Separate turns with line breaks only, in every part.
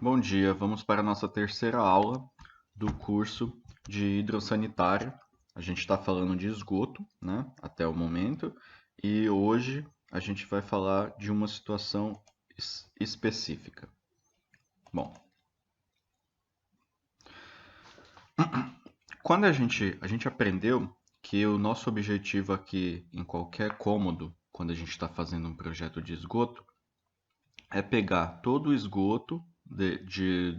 Bom dia, vamos para a nossa terceira aula do curso de hidrossanitário. A gente está falando de esgoto, né, até o momento, e hoje a gente vai falar de uma situação específica. Bom, quando a gente aprendeu que o nosso objetivo aqui em qualquer cômodo, quando a gente está fazendo um projeto de esgoto, é pegar todo o esgoto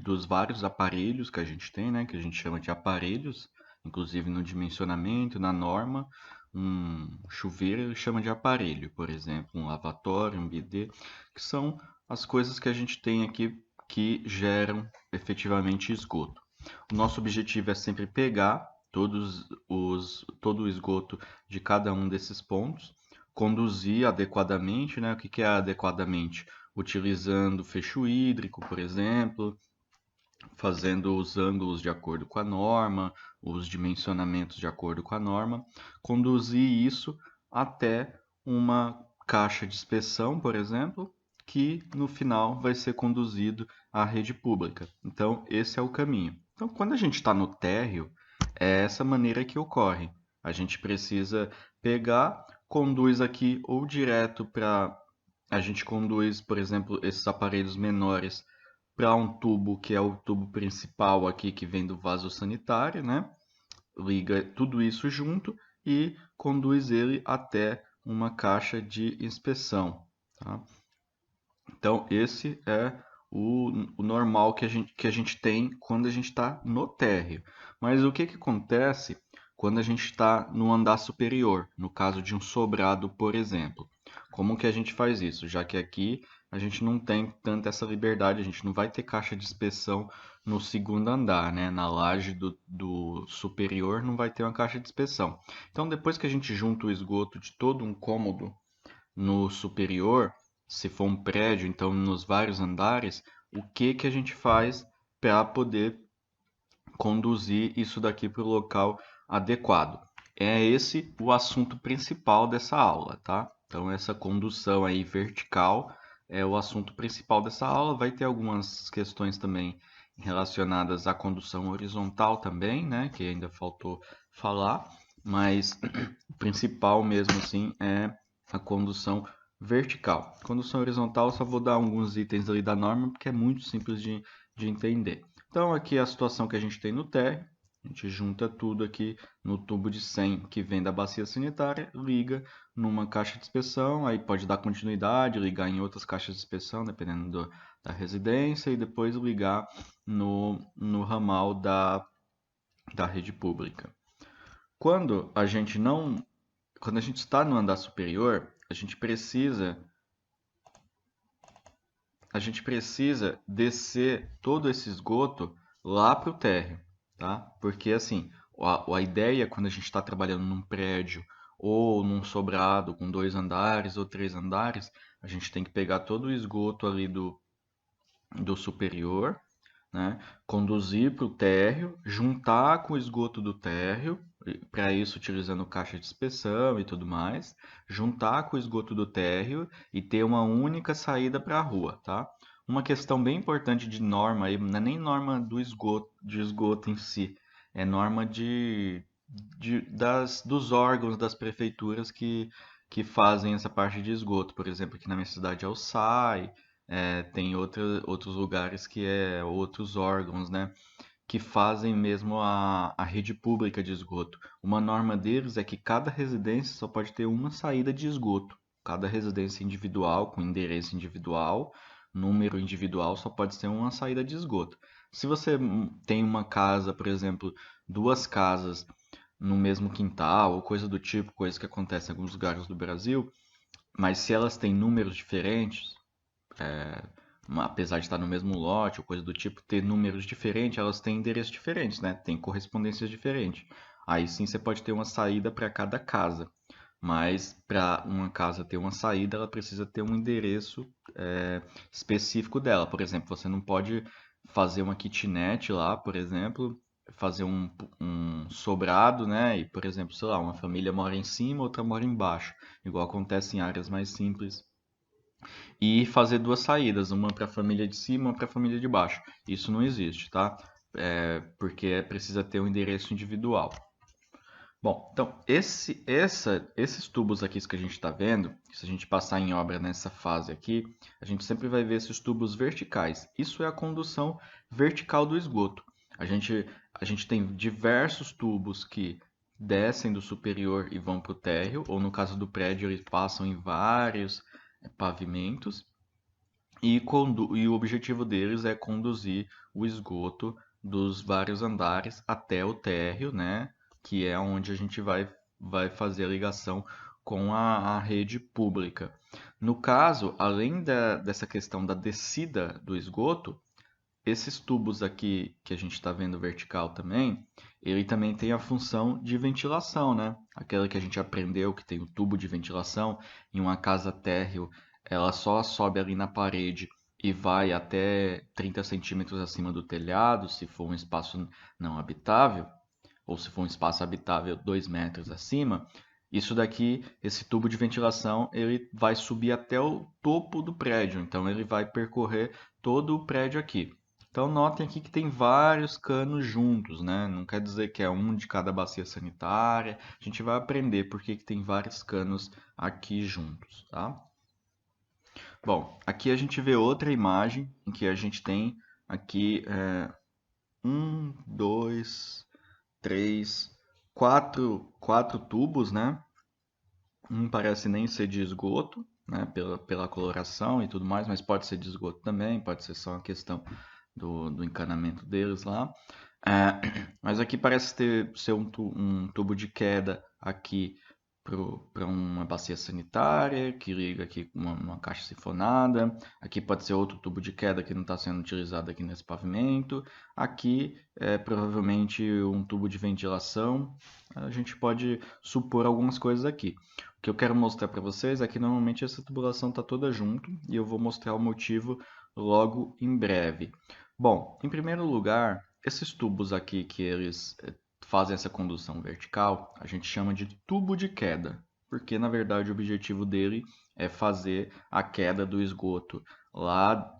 dos vários aparelhos que a gente tem, né, que a gente chama de aparelhos, inclusive no dimensionamento, na norma, um chuveiro ele chama de aparelho, por exemplo, um lavatório, um bidê, que são as coisas que a gente tem aqui que geram efetivamente esgoto. O nosso objetivo é sempre pegar todo o esgoto de cada um desses pontos, conduzir adequadamente, né? O que é adequadamente? Utilizando fecho hídrico, por exemplo, fazendo os ângulos de acordo com a norma, os dimensionamentos de acordo com a norma, conduzir isso até uma caixa de inspeção, por exemplo, que no final vai ser conduzido à rede pública. Então, esse é o caminho. Então, quando a gente está no térreo, é essa maneira que ocorre. A gente precisa pegar, conduz aqui ou direto para. A gente conduz, por exemplo, esses aparelhos menores para um tubo que é o tubo principal aqui que vem do vaso sanitário, né? Liga tudo isso junto e conduz ele até uma caixa de inspeção, tá? Então esse é o normal que a gente tem quando a gente está no térreo. Mas o que que acontece quando a gente está no andar superior, no caso de um sobrado, por exemplo? Como que a gente faz isso? Já que aqui a gente não tem tanta essa liberdade, a gente não vai ter caixa de inspeção no segundo andar, né? Na laje do superior não vai ter uma caixa de inspeção. Então, depois que a gente junta o esgoto de todo um cômodo no superior, se for um prédio, então nos vários andares, o que que a gente faz para poder conduzir isso daqui para o local adequado? É esse o assunto principal dessa aula, tá? Então essa condução aí vertical é o assunto principal dessa aula. Vai ter algumas questões também relacionadas à condução horizontal também, né? Que ainda faltou falar, mas o principal mesmo assim é a condução vertical. Condução horizontal, só vou dar alguns itens ali da norma, porque é muito simples de entender. Então, aqui é a situação que a gente tem no térreo. A gente junta tudo aqui no tubo de 100 que vem da bacia sanitária, liga numa caixa de inspeção, aí pode dar continuidade, ligar em outras caixas de inspeção, dependendo da residência, e depois ligar no ramal da rede pública. Quando a gente não, quando a gente está no andar superior, a gente precisa descer todo esse esgoto lá para o térreo, tá? Porque assim, a ideia quando a gente está trabalhando num prédio ou num sobrado com 2 andares ou 3 andares, a gente tem que pegar todo o esgoto ali do superior, né? Conduzir para o térreo, juntar com o esgoto do térreo, para isso utilizando caixa de inspeção e tudo mais, juntar com o esgoto do térreo e ter uma única saída para a rua, tá? Uma questão bem importante de norma aí, não é nem norma de esgoto em si, é norma dos órgãos das prefeituras que fazem essa parte de esgoto. Por exemplo, aqui na minha cidade é o SAI, tem outros lugares que é outros órgãos, né, que fazem mesmo a rede pública de esgoto. Uma norma deles é que cada residência só pode ter uma saída de esgoto. Cada residência individual, com endereço individual, número individual, só pode ter uma saída de esgoto. Se você tem uma casa, por exemplo, duas casas no mesmo quintal, ou coisa do tipo, coisa que acontece em alguns lugares do Brasil, mas se elas têm números diferentes, apesar de estar no mesmo lote ou coisa do tipo, ter números diferentes, elas têm endereços diferentes, né? Tem correspondências diferentes. Aí sim você pode ter uma saída para cada casa. Mas para uma casa ter uma saída, ela precisa ter um endereço específico dela. Por exemplo, você não pode fazer uma kitnet lá, por exemplo, fazer um sobrado, né? E, por exemplo, sei lá, uma família mora em cima, outra mora embaixo. Igual acontece em áreas mais simples e fazer duas saídas, uma para a família de cima, uma para a família de baixo. Isso não existe, tá? Porque precisa ter um endereço individual. Bom, então esses tubos aqui que a gente está vendo, se a gente passar em obra nessa fase aqui, a gente sempre vai ver esses tubos verticais. Isso é a condução vertical do esgoto. A gente tem diversos tubos que descem do superior e vão para o térreo, ou no caso do prédio, eles passam em vários pavimentos, e o objetivo deles é conduzir o esgoto dos vários andares até o térreo, né? Que é onde a gente vai fazer a ligação com a rede pública. No caso, além dessa questão da descida do esgoto, esses tubos aqui que a gente está vendo vertical também, ele também tem a função de ventilação, né? Aquela que a gente aprendeu que tem o tubo de ventilação em uma casa térreo, ela só sobe ali na parede e vai até 30 centímetros acima do telhado, se for um espaço não habitável, ou se for um espaço habitável 2 metros acima. Isso daqui, esse tubo de ventilação, ele vai subir até o topo do prédio, então ele vai percorrer todo o prédio aqui. Então notem aqui que tem vários canos juntos, né? Não quer dizer que é um de cada bacia sanitária. A gente vai aprender por que tem vários canos aqui juntos, tá? Bom, aqui a gente vê outra imagem em que a gente tem aqui um, dois, três, quatro tubos, né? Um parece nem ser de esgoto, né? Pela coloração e tudo mais, mas pode ser de esgoto também, pode ser só uma questão do encanamento deles lá. Mas aqui parece ser um tubo de queda aqui para uma bacia sanitária, que liga aqui com uma caixa sifonada. Aqui pode ser outro tubo de queda que não está sendo utilizado aqui nesse pavimento. Aqui é provavelmente um tubo de ventilação. A gente pode supor algumas coisas aqui. O que eu quero mostrar para vocês é que normalmente essa tubulação está toda junto e eu vou mostrar o motivo logo em breve. Bom, em primeiro lugar, esses tubos aqui que eles fazem essa condução vertical, a gente chama de tubo de queda, porque na verdade o objetivo dele é fazer a queda do esgoto lá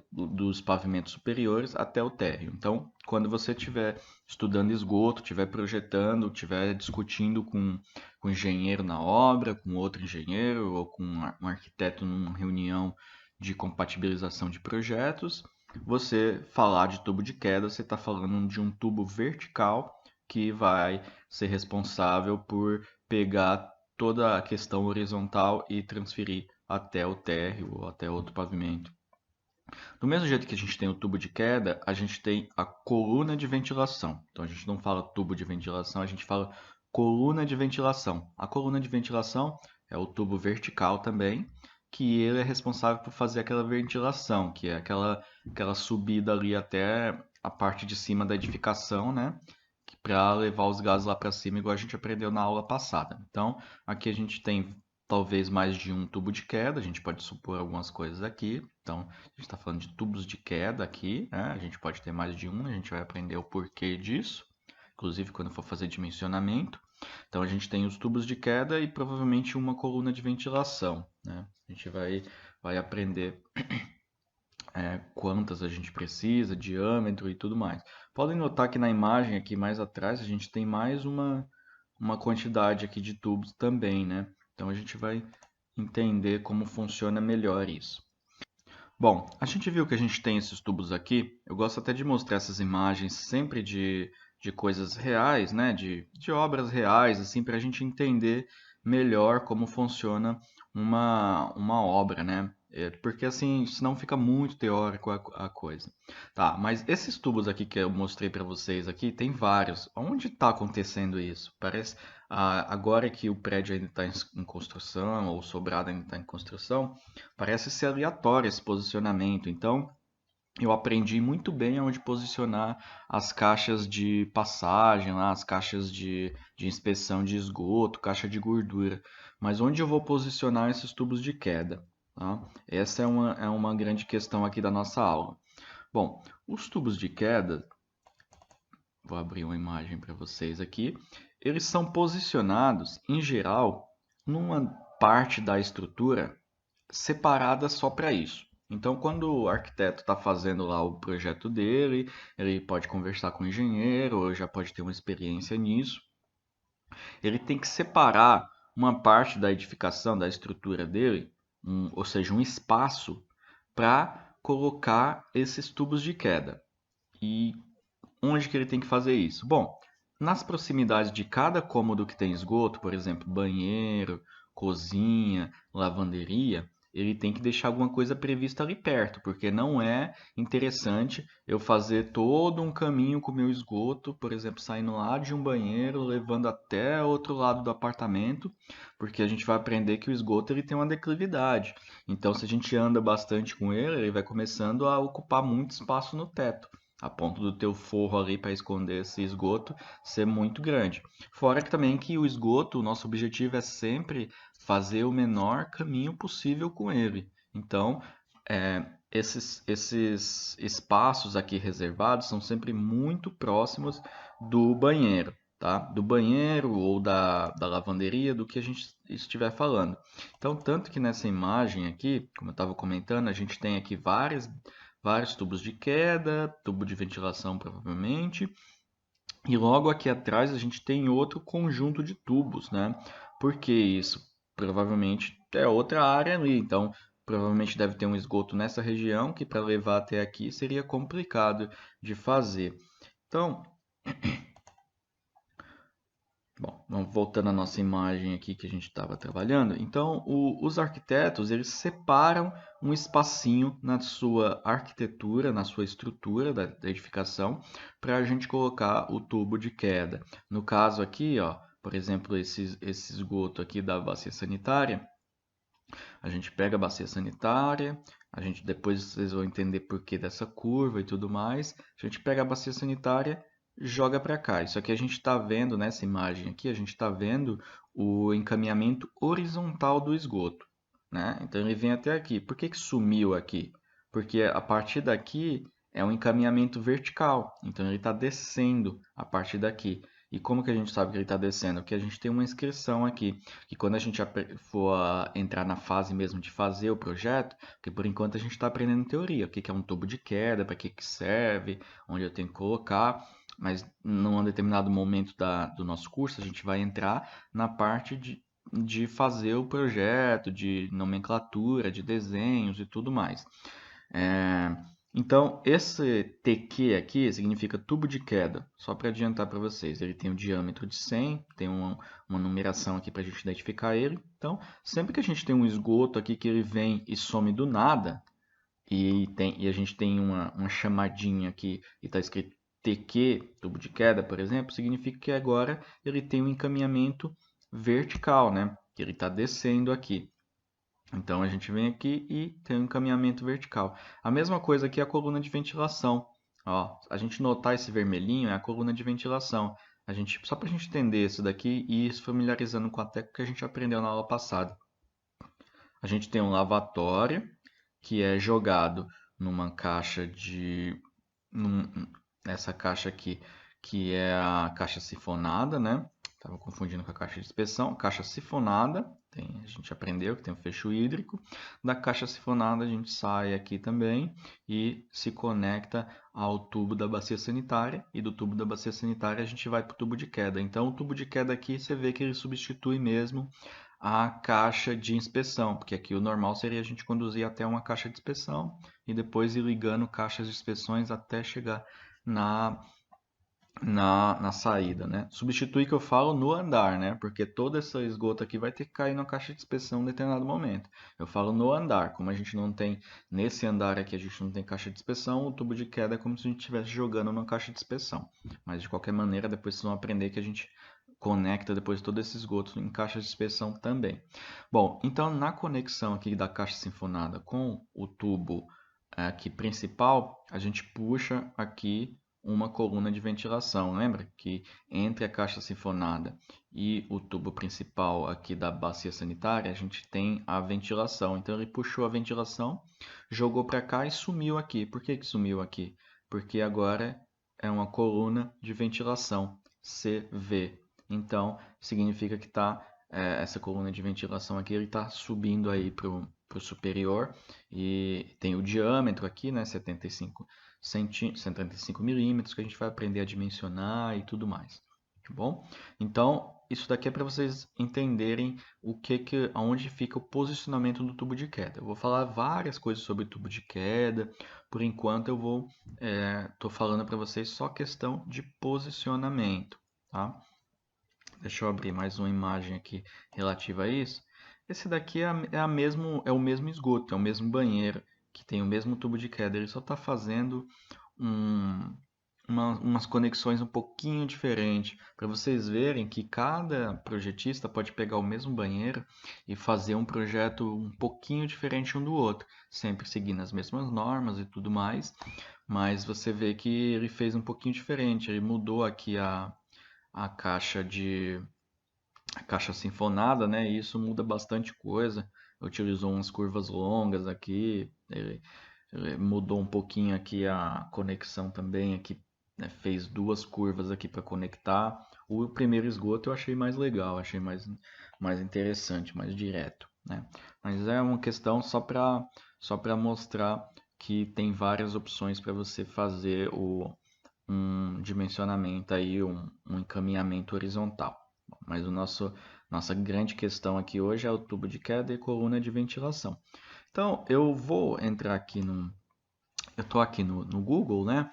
dos pavimentos superiores até o térreo. Então, quando você estiver estudando esgoto, estiver projetando, estiver discutindo com um engenheiro na obra, com outro engenheiro ou com um arquiteto numa reunião de compatibilização de projetos, você falar de tubo de queda, você está falando de um tubo vertical que vai ser responsável por pegar toda a questão horizontal e transferir até o térreo ou até outro pavimento. Do mesmo jeito que a gente tem o tubo de queda, a gente tem a coluna de ventilação. Então a gente não fala tubo de ventilação, a gente fala coluna de ventilação. A coluna de ventilação é o tubo vertical também, que ele é responsável por fazer aquela ventilação, que é aquela subida ali até a parte de cima da edificação, né? Para levar os gases lá para cima, igual a gente aprendeu na aula passada. Então, aqui a gente tem talvez mais de um tubo de queda, a gente pode supor algumas coisas aqui. Então, a gente está falando de tubos de queda aqui, né? A gente pode ter mais de um, a gente vai aprender o porquê disso, inclusive quando for fazer dimensionamento. Então, a gente tem os tubos de queda e provavelmente uma coluna de ventilação, né? A gente vai aprender quantas a gente precisa, diâmetro e tudo mais. Podem notar que na imagem aqui mais atrás a gente tem mais uma quantidade aqui de tubos também, né? Então a gente vai entender como funciona melhor isso. Bom, a gente viu que a gente tem esses tubos aqui. Eu gosto até de mostrar essas imagens sempre de coisas reais, né? De obras reais, assim, para a gente entender melhor como funciona uma obra, né? Porque assim, senão fica muito teórico a coisa. Tá, mas esses tubos aqui que eu mostrei para vocês aqui, tem vários. Onde está acontecendo isso? Parece agora que o prédio ainda está em construção, ou o sobrado ainda está em construção, parece ser aleatório esse posicionamento. Então, eu aprendi muito bem onde posicionar as caixas de passagem, lá, as caixas de inspeção de esgoto, caixa de gordura. Mas onde eu vou posicionar esses tubos de queda? Tá? Essa é uma grande questão aqui da nossa aula. Bom, os tubos de queda, vou abrir uma imagem para vocês aqui, eles são posicionados, em geral, numa parte da estrutura separadas só para isso. Então, quando o arquiteto está fazendo lá o projeto dele, ele pode conversar com o engenheiro, ou já pode ter uma experiência nisso. Ele tem que separar uma parte da edificação, da estrutura dele, ou seja, um espaço, para colocar esses tubos de queda. E onde que ele tem que fazer isso? Bom, nas proximidades de cada cômodo que tem esgoto, por exemplo, banheiro, cozinha, lavanderia, ele tem que deixar alguma coisa prevista ali perto, porque não é interessante eu fazer todo um caminho com o meu esgoto, por exemplo, saindo lá de um banheiro, levando até outro lado do apartamento, porque a gente vai aprender que o esgoto ele tem uma declividade. Então, se a gente anda bastante com ele, ele vai começando a ocupar muito espaço no teto a ponto do teu forro ali para esconder esse esgoto ser muito grande. Fora que também que o esgoto, o nosso objetivo é sempre fazer o menor caminho possível com ele. Então, esses espaços aqui reservados são sempre muito próximos do banheiro, tá? Do banheiro ou da lavanderia, do que a gente estiver falando. Então, tanto que nessa imagem aqui, como eu estava comentando, a gente tem aqui vários tubos de queda, tubo de ventilação provavelmente, e logo aqui atrás a gente tem outro conjunto de tubos, né? Porque isso provavelmente é outra área ali, então provavelmente deve ter um esgoto nessa região que para levar até aqui seria complicado de fazer. Então, bom, vamos voltando à nossa imagem aqui que a gente estava trabalhando. Então, os arquitetos, eles separam um espacinho na sua arquitetura, na sua estrutura da edificação, para a gente colocar o tubo de queda. No caso aqui, ó, por exemplo, esse esgoto aqui da bacia sanitária, a gente pega a bacia sanitária, a gente depois vocês vão entender por que dessa curva e tudo mais. A gente pega a bacia sanitária, joga para cá. Isso aqui a gente está vendo nessa imagem aqui, a gente está vendo o encaminhamento horizontal do esgoto, né? Então ele vem até aqui. Por que que sumiu aqui? Porque a partir daqui é um encaminhamento vertical. Então ele está descendo a partir daqui. E como que a gente sabe que ele está descendo? Porque a gente tem uma inscrição aqui que quando a gente for entrar na fase mesmo de fazer o projeto, porque por enquanto a gente está aprendendo teoria, o que é um tubo de queda, para que serve, onde eu tenho que colocar, mas num determinado momento do nosso curso a gente vai entrar na parte de fazer o projeto, de nomenclatura, de desenhos e tudo mais. É, então, esse TQ aqui significa tubo de queda, só para adiantar para vocês. Ele tem o diâmetro de 100, tem uma numeração aqui para a gente identificar ele. Então, sempre que a gente tem um esgoto aqui que ele vem e some do nada, e a gente tem uma chamadinha aqui e está escrito TQ, tubo de queda, por exemplo, significa que agora ele tem um encaminhamento vertical, né? Que ele está descendo aqui. Então a gente vem aqui e tem um encaminhamento vertical. A mesma coisa aqui é a coluna de ventilação. Ó, a gente notar esse vermelhinho é a coluna de ventilação. Só para a gente entender isso daqui e ir se familiarizando com a técnica que a gente aprendeu na aula passada. A gente tem um lavatório que é jogado numa caixa de. num- Nessa caixa aqui, que é a caixa sifonada, né? Estava confundindo com a caixa de inspeção. Caixa sifonada, a gente aprendeu que tem o fecho hídrico. Da caixa sifonada a gente sai aqui também e se conecta ao tubo da bacia sanitária. E do tubo da bacia sanitária a gente vai para o tubo de queda. Então o tubo de queda aqui você vê que ele substitui mesmo a caixa de inspeção, porque aqui o normal seria a gente conduzir até uma caixa de inspeção e depois ir ligando caixas de inspeções até chegar na, na saída, né? Substituir que eu falo no andar, né? Porque todo esse esgoto aqui vai ter que cair na caixa de inspeção em determinado momento. Eu falo no andar, como a gente não tem, nesse andar aqui a gente não tem caixa de inspeção, o tubo de queda é como se a gente estivesse jogando numa caixa de inspeção. Mas de qualquer maneira, depois vocês vão aprender que a gente conecta depois todo esse esgoto em caixas de inspeção também. Bom, então na conexão aqui da caixa sinfonada com o tubo aqui principal, a gente puxa aqui uma coluna de ventilação. Lembra que entre a caixa sifonada e o tubo principal aqui da bacia sanitária, a gente tem a ventilação. Então ele puxou a ventilação, jogou para cá e sumiu aqui. Por que que sumiu aqui? Porque agora é uma coluna de ventilação, CV. Então significa que essa coluna de ventilação aqui está subindo aí o superior, e tem o diâmetro aqui, né, 75 milímetros, que a gente vai aprender a dimensionar e tudo mais, tá bom? Então, isso daqui é para vocês entenderem aonde fica o posicionamento do tubo de queda. Eu vou falar várias coisas sobre tubo de queda, por enquanto tô falando para vocês só questão de posicionamento, tá? Deixa eu abrir mais uma imagem aqui relativa a isso. Esse daqui é o mesmo esgoto, é o mesmo banheiro, que tem o mesmo tubo de queda. Ele só está fazendo um, umas conexões um pouquinho diferentes, para vocês verem que cada projetista pode pegar o mesmo banheiro e fazer um projeto um pouquinho diferente um do outro, sempre seguindo as mesmas normas e tudo mais, mas você vê que ele fez um pouquinho diferente, ele mudou aqui a caixa sinfonada, né? E isso muda bastante coisa. Utilizou umas curvas longas aqui, ele mudou um pouquinho aqui a conexão também aqui, né? Fez duas curvas aqui para conectar. O primeiro esgoto eu achei mais legal, achei mais interessante, mais direto, né? Mas é uma questão só para mostrar que tem várias opções para você fazer um dimensionamento aí, um encaminhamento horizontal. Mas nossa grande questão aqui hoje é o tubo de queda e coluna de ventilação. Então, eu vou entrar aqui eu estou aqui no Google, né?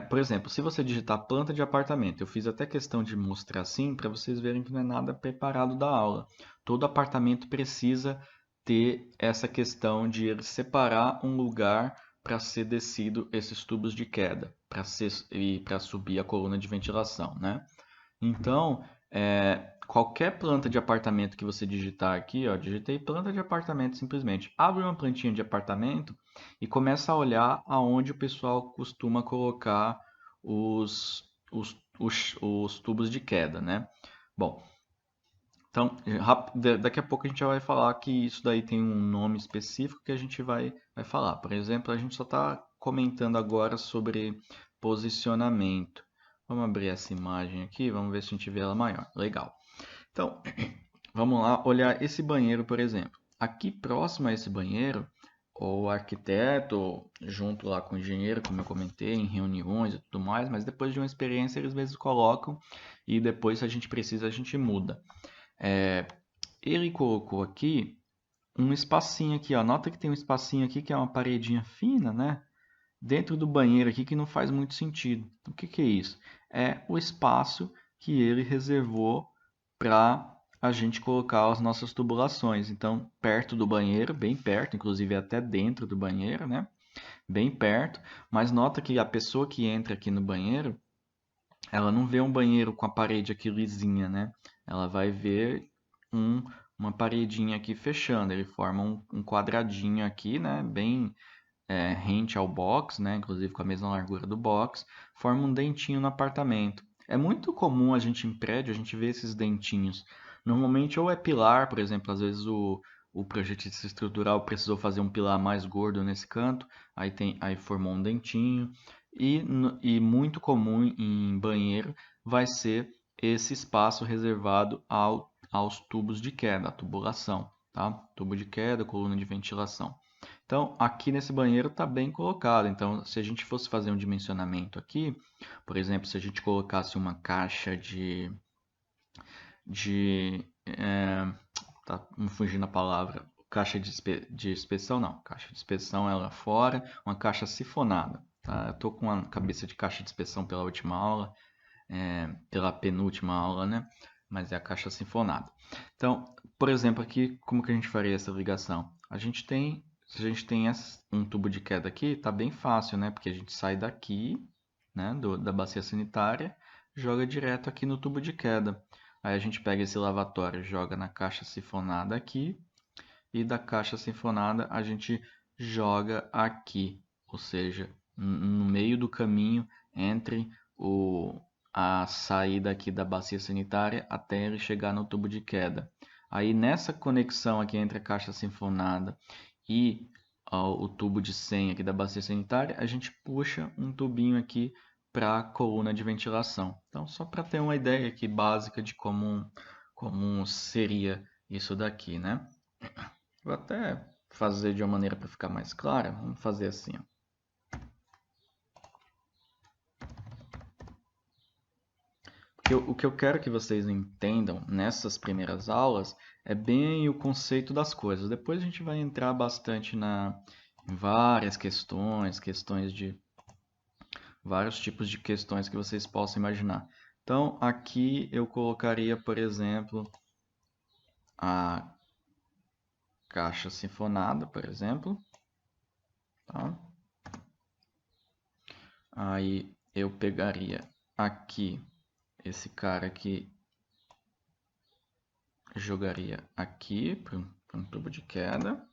Por exemplo, se você digitar planta de apartamento, eu fiz até questão de mostrar assim para vocês verem que não é nada preparado da aula. Todo apartamento precisa ter essa questão de ele separar um lugar para ser descido esses tubos de queda, para subir a coluna de ventilação, né? Então, qualquer planta de apartamento que você digitar aqui, ó, digitei planta de apartamento simplesmente, abre uma plantinha de apartamento e começa a olhar aonde o pessoal costuma colocar os tubos de queda, né? Bom, então, daqui a pouco a gente já vai falar que isso daí tem um nome específico que a gente vai falar. Por exemplo, a gente só está comentando agora sobre posicionamento. Vamos abrir essa imagem aqui, vamos ver se a gente vê ela maior. Legal. Então, vamos lá olhar esse banheiro, por exemplo. Aqui próximo a esse banheiro, o arquiteto, junto lá com o engenheiro, como eu comentei, em reuniões e tudo mais, mas depois de uma experiência eles mesmos colocam e depois, se a gente precisa, a gente muda. Ele colocou aqui um espacinho aqui, ó. Nota que tem um espacinho aqui que é uma paredinha fina, né? Dentro do banheiro aqui que não faz muito sentido. O que é isso? É o espaço que ele reservou para a gente colocar as nossas tubulações. Então, perto do banheiro, bem perto, inclusive até dentro do banheiro, né? Bem perto. Mas nota que a pessoa que entra aqui no banheiro, ela não vê um banheiro com a parede aqui lisinha, né? Ela vai ver um, uma paredinha aqui fechando. Ele forma um quadradinho aqui, né? Bem rente ao box, né? Inclusive com a mesma largura do box. Forma um dentinho no apartamento. É muito comum a gente em prédio, a gente ver esses dentinhos. Normalmente ou é pilar, por exemplo, às vezes o projetista estrutural precisou fazer um pilar mais gordo nesse canto, aí formou um dentinho. E muito comum em banheiro vai ser esse espaço reservado aos tubos de queda, a tubulação, tá? Tubo de queda, coluna de ventilação. Então, aqui nesse banheiro está bem colocado. Então, se a gente fosse fazer um dimensionamento aqui, por exemplo, se a gente colocasse uma caixa tá me fugindo a palavra, caixa de inspeção não, caixa de inspeção ela fora, uma caixa sifonada, tá? Eu tô com a cabeça de caixa de inspeção pela última aula, pela penúltima aula, né? Mas é a caixa sifonada. Então, por exemplo, aqui como que a gente faria essa ligação? Se a gente tem um tubo de queda aqui, tá bem fácil, né? Porque a gente sai daqui, né, da bacia sanitária, joga direto aqui no tubo de queda. Aí a gente pega esse lavatório, joga na caixa sifonada aqui, e da caixa sifonada a gente joga aqui, ou seja, no meio do caminho entre a saída aqui da bacia sanitária até ele chegar no tubo de queda. Aí nessa conexão aqui entre a caixa sifonada e o tubo de 100 aqui da bacia sanitária, a gente puxa um tubinho aqui para a coluna de ventilação. Então, só para ter uma ideia aqui básica de como seria isso daqui, né? Vou até fazer de uma maneira para ficar mais clara. Vamos fazer assim, ó. Porque o que eu quero que vocês entendam nessas primeiras aulas é bem o conceito das coisas. Depois a gente vai entrar bastante em várias questões de vários tipos de questões que vocês possam imaginar. Então, aqui eu colocaria, por exemplo, a caixa sinfonada, por exemplo. Tá? Aí eu pegaria aqui esse cara aqui, jogaria aqui para um tubo de queda.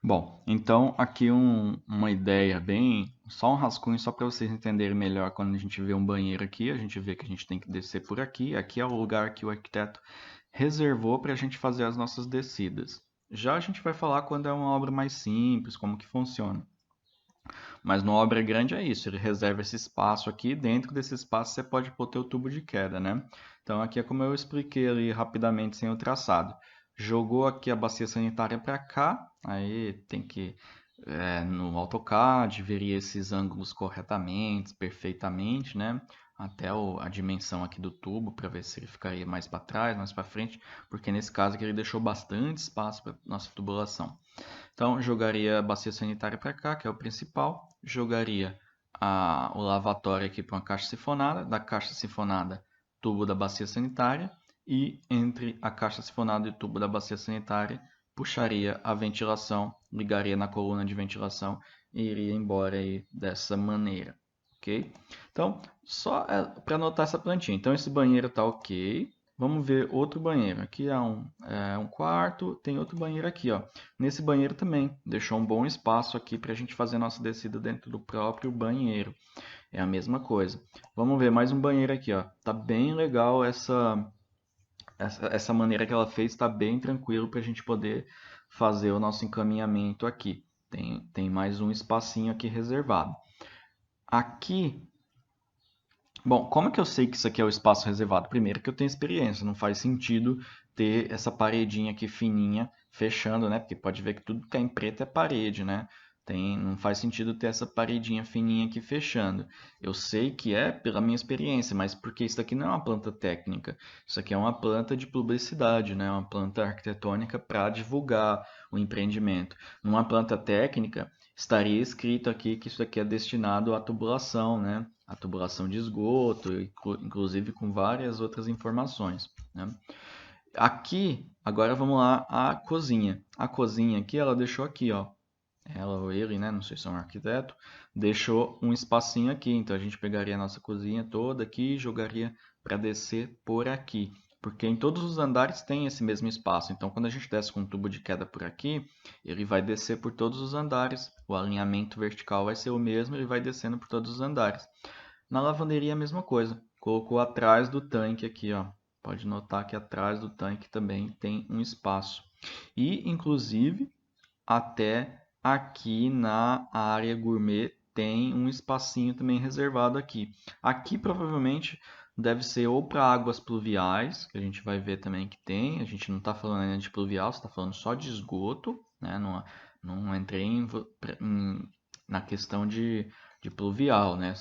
Bom, então aqui uma ideia bem, só um rascunho só para vocês entenderem melhor quando a gente vê um banheiro aqui, a gente vê que a gente tem que descer por aqui, aqui é o lugar que o arquiteto reservou para a gente fazer as nossas descidas. Já a gente vai falar quando é uma obra mais simples, como que funciona. Mas numa obra grande é isso, ele reserva esse espaço aqui, dentro desse espaço você pode pôr teu tubo de queda, né? Então aqui é como eu expliquei ali rapidamente sem o traçado. Jogou aqui a bacia sanitária para cá, aí tem que no AutoCAD veria esses ângulos corretamente, perfeitamente, né? Até a dimensão aqui do tubo para ver se ele ficaria mais para trás, mais para frente, porque nesse caso aqui ele deixou bastante espaço para nossa tubulação. Então, jogaria a bacia sanitária para cá, que é o principal. Jogaria o lavatório aqui para uma caixa sifonada. Da caixa sifonada, tubo da bacia sanitária. E entre a caixa sifonada e o tubo da bacia sanitária, puxaria a ventilação, ligaria na coluna de ventilação e iria embora aí dessa maneira. Ok? Então, só para anotar essa plantinha. Então, esse banheiro está ok. Vamos ver outro banheiro. Aqui é um quarto, tem outro banheiro aqui, ó. Nesse banheiro também, deixou um bom espaço aqui para a gente fazer nossa descida dentro do próprio banheiro. É a mesma coisa. Vamos ver mais um banheiro aqui, ó. Tá bem legal essa maneira que ela fez, está bem tranquilo para a gente poder fazer o nosso encaminhamento aqui. Tem mais um espacinho aqui reservado. Aqui, bom, como é que eu sei que isso aqui é o espaço reservado? Primeiro que eu tenho experiência, não faz sentido ter essa paredinha aqui fininha fechando, né? Porque pode ver que tudo que é em preto é parede, né? Não faz sentido ter essa paredinha fininha aqui fechando. Eu sei que é pela minha experiência, mas porque isso aqui não é uma planta técnica. Isso aqui é uma planta de publicidade, né? Uma planta arquitetônica para divulgar o empreendimento. Numa planta técnica, estaria escrito aqui que isso aqui é destinado à tubulação, né? A tubulação de esgoto, inclusive com várias outras informações, né? Aqui, agora vamos lá, a cozinha. A cozinha aqui, ela deixou aqui, ó. Ela ou ele, né? Não sei se é um arquiteto, deixou um espacinho aqui. Então a gente pegaria a nossa cozinha toda aqui e jogaria para descer por aqui. Porque em todos os andares tem esse mesmo espaço. Então quando a gente desce com um tubo de queda por aqui, ele vai descer por todos os andares. O alinhamento vertical vai ser o mesmo, ele vai descendo por todos os andares. Na lavanderia é a mesma coisa. Colocou atrás do tanque aqui, ó. Pode notar que atrás do tanque também tem um espaço. E, inclusive, até aqui na área gourmet tem um espacinho também reservado aqui. Aqui provavelmente deve ser ou para águas pluviais, que a gente vai ver também que tem. A gente não está falando ainda de pluvial, está falando só de esgoto, né? Não entrei na questão de pluvial, né?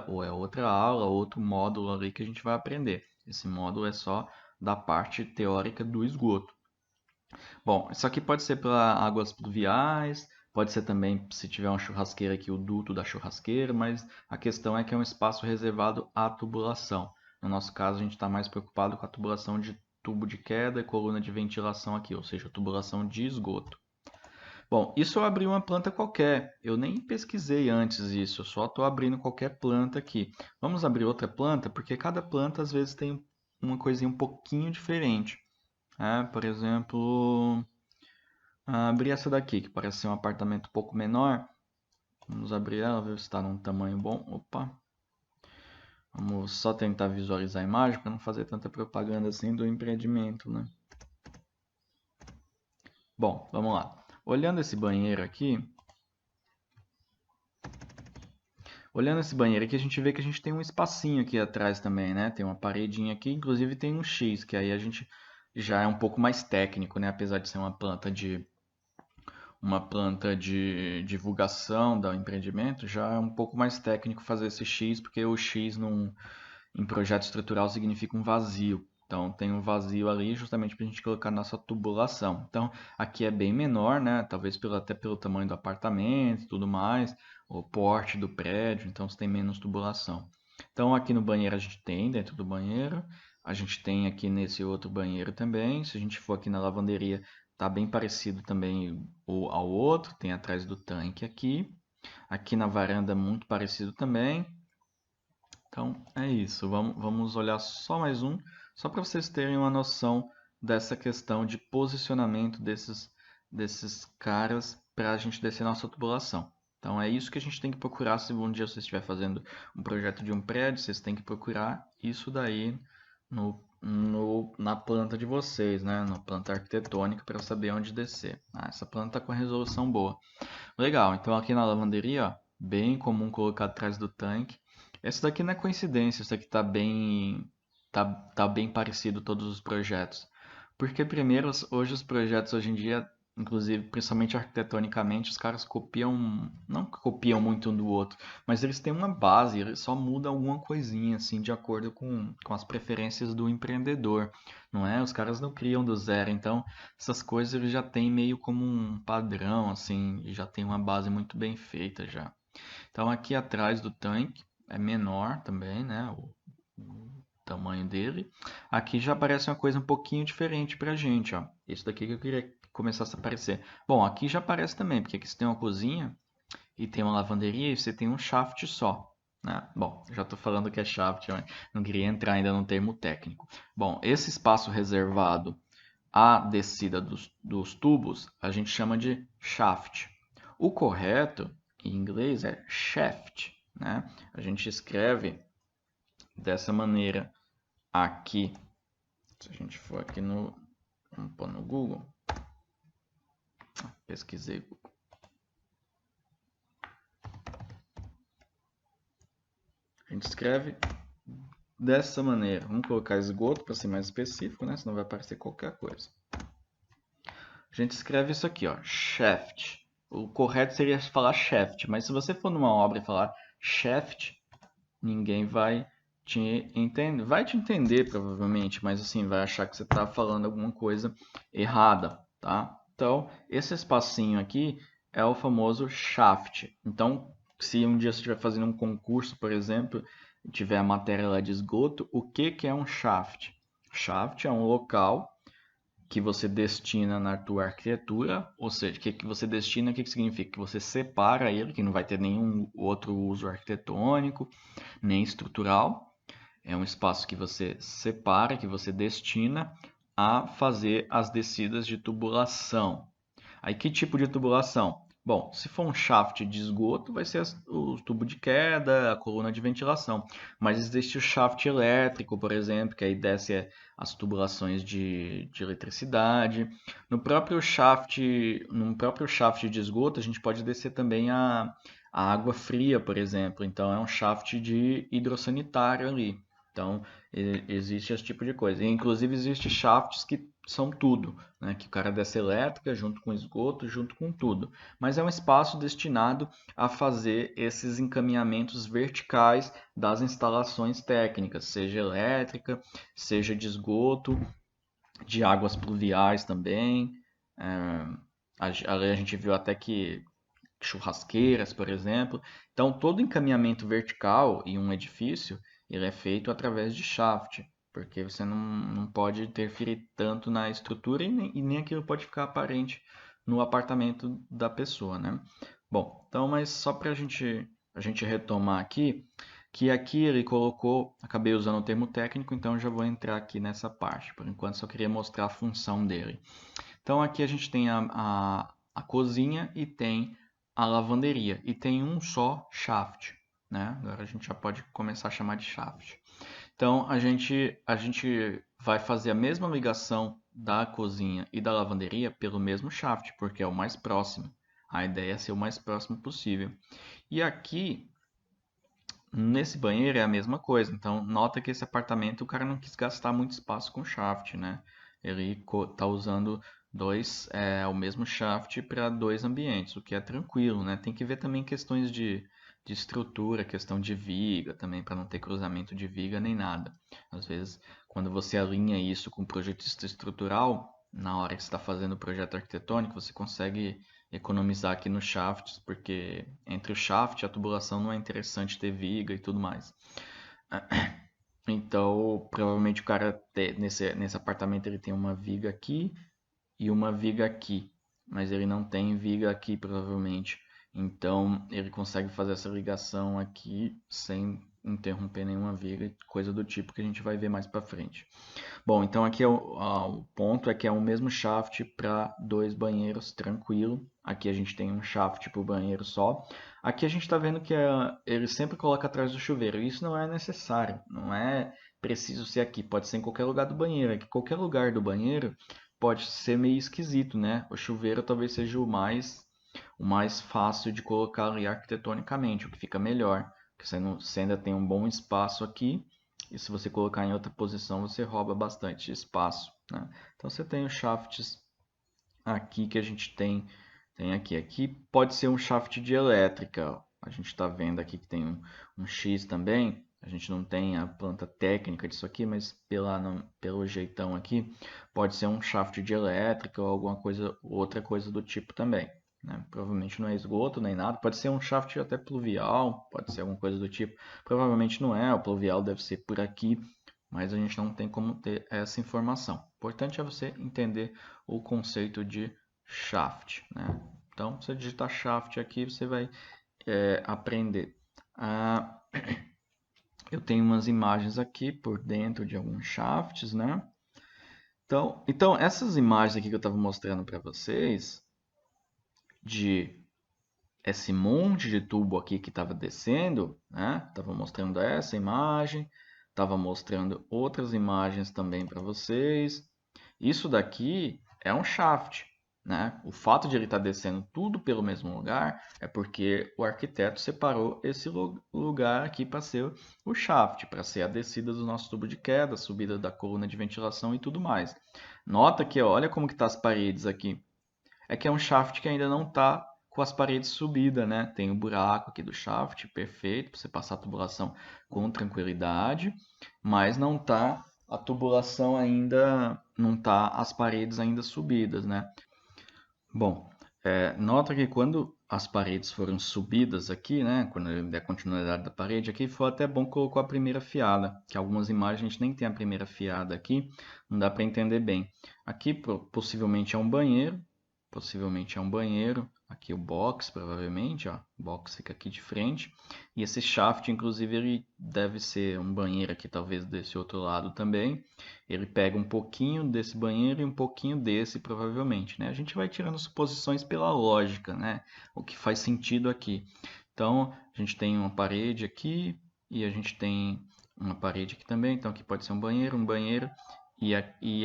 Ou é outra aula, outro módulo ali que a gente vai aprender. Esse módulo é só da parte teórica do esgoto. Bom, isso aqui pode ser para águas pluviais, pode ser também se tiver uma churrasqueira aqui, o duto da churrasqueira, mas a questão é que é um espaço reservado à tubulação. No nosso caso, a gente está mais preocupado com a tubulação de tubo de queda e coluna de ventilação aqui, ou seja, tubulação de esgoto. Bom, isso eu abri uma planta qualquer. Eu nem pesquisei antes isso, eu só estou abrindo qualquer planta aqui. Vamos abrir outra planta, porque cada planta às vezes tem uma coisinha um pouquinho diferente. Por exemplo, abrir essa daqui, que parece ser um apartamento um pouco menor. Vamos abrir ela, ver se está num tamanho bom. Opa! Vamos só tentar visualizar a imagem para não fazer tanta propaganda assim do empreendimento, né? Bom, vamos lá. Olhando esse banheiro aqui, a gente vê que a gente tem um espacinho aqui atrás também, né? Tem uma paredinha aqui, inclusive tem um X, que aí a gente já é um pouco mais técnico, né? Apesar de ser uma planta de divulgação do empreendimento, já é um pouco mais técnico fazer esse X, porque o X em projeto estrutural significa um vazio. Então tem um vazio ali justamente para a gente colocar nossa tubulação. Então aqui é bem menor, né? Talvez até pelo tamanho do apartamento e tudo mais, o porte do prédio, então você tem menos tubulação. Então aqui no banheiro a gente tem, dentro do banheiro, a gente tem aqui nesse outro banheiro também. Se a gente for aqui na lavanderia, tá bem parecido também ao outro, tem atrás do tanque aqui. Aqui na varanda muito parecido também. Então é isso, vamos olhar só mais um, só para vocês terem uma noção dessa questão de posicionamento desses caras para a gente descer nossa tubulação. Então é isso que a gente tem que procurar se um dia você estiver fazendo um projeto de um prédio, vocês têm que procurar isso daí na planta de vocês, né? Na planta arquitetônica para saber onde descer. Essa planta está com a resolução boa. Legal, então aqui na lavanderia, ó, bem comum colocar atrás do tanque. Essa daqui não é coincidência, isso aqui tá bem parecido todos os projetos. Porque primeiro, hoje os projetos hoje em dia, inclusive, principalmente arquitetonicamente, os caras copiam, não copiam muito um do outro, mas eles têm uma base, eles só mudam alguma coisinha assim de acordo com as preferências do empreendedor, não é? Os caras não criam do zero, então essas coisas eles já têm meio como um padrão assim, e já tem uma base muito bem feita já. Então aqui atrás do tanque é menor também, né? O tamanho dele. Aqui já aparece uma coisa um pouquinho diferente pra gente, ó. Isso daqui que eu queria que começasse a aparecer. Bom, aqui já aparece também, porque aqui você tem uma cozinha e tem uma lavanderia e você tem um shaft só, né? Bom, já estou falando que é shaft, não queria entrar ainda no termo técnico. Bom, esse espaço reservado à descida dos tubos a gente chama de shaft. O correto em inglês é shaft, né? A gente escreve dessa maneira aqui. Se a gente for aqui vamos pôr no Google. Pesquisei Google. A gente escreve dessa maneira. Vamos colocar esgoto para ser mais específico, né? Senão vai aparecer qualquer coisa. A gente escreve isso aqui, ó, shaft. O correto seria falar shaft, mas se você for numa obra e falar shaft, ninguém vai te entender. Vai te entender provavelmente, mas assim, vai achar que você está falando alguma coisa errada, tá? Então, esse espacinho aqui é o famoso shaft. Então, se um dia você estiver fazendo um concurso, por exemplo, e tiver a matéria lá de esgoto, o que é um shaft? Shaft é um local que você destina na tua arquitetura, ou seja, o que você destina, o que significa? Que você separa ele, que não vai ter nenhum outro uso arquitetônico, nem estrutural. É um espaço que você separa, que você destina a fazer as descidas de tubulação. Aí que tipo de tubulação? Bom, se for um shaft de esgoto, vai ser o tubo de queda, a coluna de ventilação. Mas existe o shaft elétrico, por exemplo, que aí desce as tubulações de eletricidade. No próprio shaft de esgoto, a gente pode descer também a água fria, por exemplo. Então, é um shaft de hidrossanitário ali. Então, existe esse tipo de coisa. E, inclusive, existem shafts que são tudo, né? Que o cara desce elétrica junto com esgoto, junto com tudo. Mas é um espaço destinado a fazer esses encaminhamentos verticais das instalações técnicas, seja elétrica, seja de esgoto, de águas pluviais também. A gente viu até que churrasqueiras, por exemplo. Então, todo encaminhamento vertical em um edifício ele é feito através de shaft, porque você não pode interferir tanto na estrutura e nem aquilo pode ficar aparente no apartamento da pessoa, né? Bom, então, mas só para a gente retomar aqui, que aqui ele colocou, acabei usando o termo técnico, então eu já vou entrar aqui nessa parte. Por enquanto só queria mostrar a função dele. Então aqui a gente tem a cozinha e tem a lavanderia. E tem um só shaft, né? Agora a gente já pode começar a chamar de shaft. Então a gente vai fazer a mesma ligação da cozinha e da lavanderia pelo mesmo shaft, porque é o mais próximo. A ideia é ser o mais próximo possível. E aqui, nesse banheiro, é a mesma coisa. Então, nota que esse apartamento o cara não quis gastar muito espaço com shaft, né? Ele está usando o mesmo shaft para dois ambientes, o que é tranquilo, né? Tem que ver também questões de estrutura, questão de viga também, para não ter cruzamento de viga nem nada. Às vezes, quando você alinha isso com o projetista estrutural, na hora que você está fazendo o projeto arquitetônico, você consegue economizar aqui nos shafts, porque entre o shaft e a tubulação não é interessante ter viga e tudo mais. Então, provavelmente o cara nesse apartamento ele tem uma viga aqui e uma viga aqui, mas ele não tem viga aqui provavelmente. Então, ele consegue fazer essa ligação aqui sem interromper nenhuma viga, coisa do tipo que a gente vai ver mais para frente. Bom, então aqui o ponto é que é o mesmo shaft para dois banheiros, tranquilo. Aqui a gente tem um shaft para o banheiro só. Aqui a gente está vendo que ele sempre coloca atrás do chuveiro. Isso não é necessário, não é preciso ser aqui. Pode ser em qualquer lugar do banheiro. Aqui, qualquer lugar do banheiro pode ser meio esquisito, né? O chuveiro talvez seja o mais fácil de colocar ali arquitetonicamente, o que fica melhor. Porque você ainda tem um bom espaço aqui. E se você colocar em outra posição, você rouba bastante espaço, né? Então você tem os shafts aqui que a gente tem aqui. Aqui pode ser um shaft de elétrica. A gente está vendo aqui que tem um X também. A gente não tem a planta técnica disso aqui, mas pelo jeitão aqui, pode ser um shaft de elétrica ou alguma coisa, outra coisa do tipo também, né? Provavelmente não é esgoto nem nada. Pode ser um shaft até pluvial, pode ser alguma coisa do tipo. Provavelmente não é, o pluvial deve ser por aqui, mas a gente não tem como ter essa informação. O importante é você entender o conceito de shaft, né? Então, você digitar shaft aqui, você vai aprender. Ah, eu tenho umas imagens aqui por dentro de alguns shafts, né? Então essas imagens aqui que eu estava mostrando para vocês, de esse monte de tubo aqui que estava descendo, né? Estava mostrando essa imagem, estava mostrando outras imagens também para vocês. Isso daqui é um shaft, né? O fato de ele estar descendo tudo pelo mesmo lugar é porque o arquiteto separou esse lugar aqui para ser o shaft, para ser a descida do nosso tubo de queda, a subida da coluna de ventilação e tudo mais. Nota que olha como que tá as paredes aqui. É que é um shaft que ainda não está com as paredes subidas, né? Tem o buraco aqui do shaft, perfeito, para você passar a tubulação com tranquilidade, mas não está a tubulação ainda, não está as paredes ainda subidas, né? Bom, nota que quando as paredes foram subidas aqui, né? Quando ele der continuidade da parede aqui, foi até bom que colocou a primeira fiada, que algumas imagens a gente nem tem a primeira fiada aqui, não dá para entender bem. Aqui possivelmente é um banheiro, aqui o box, provavelmente, ó, o box fica aqui de frente, e esse shaft, inclusive, ele deve ser um banheiro aqui, talvez desse outro lado também. Ele pega um pouquinho desse banheiro e um pouquinho desse, provavelmente, né? A gente vai tirando suposições pela lógica, né? O que faz sentido aqui. Então, a gente tem uma parede aqui e a gente tem uma parede aqui também, então aqui pode ser um banheiro, e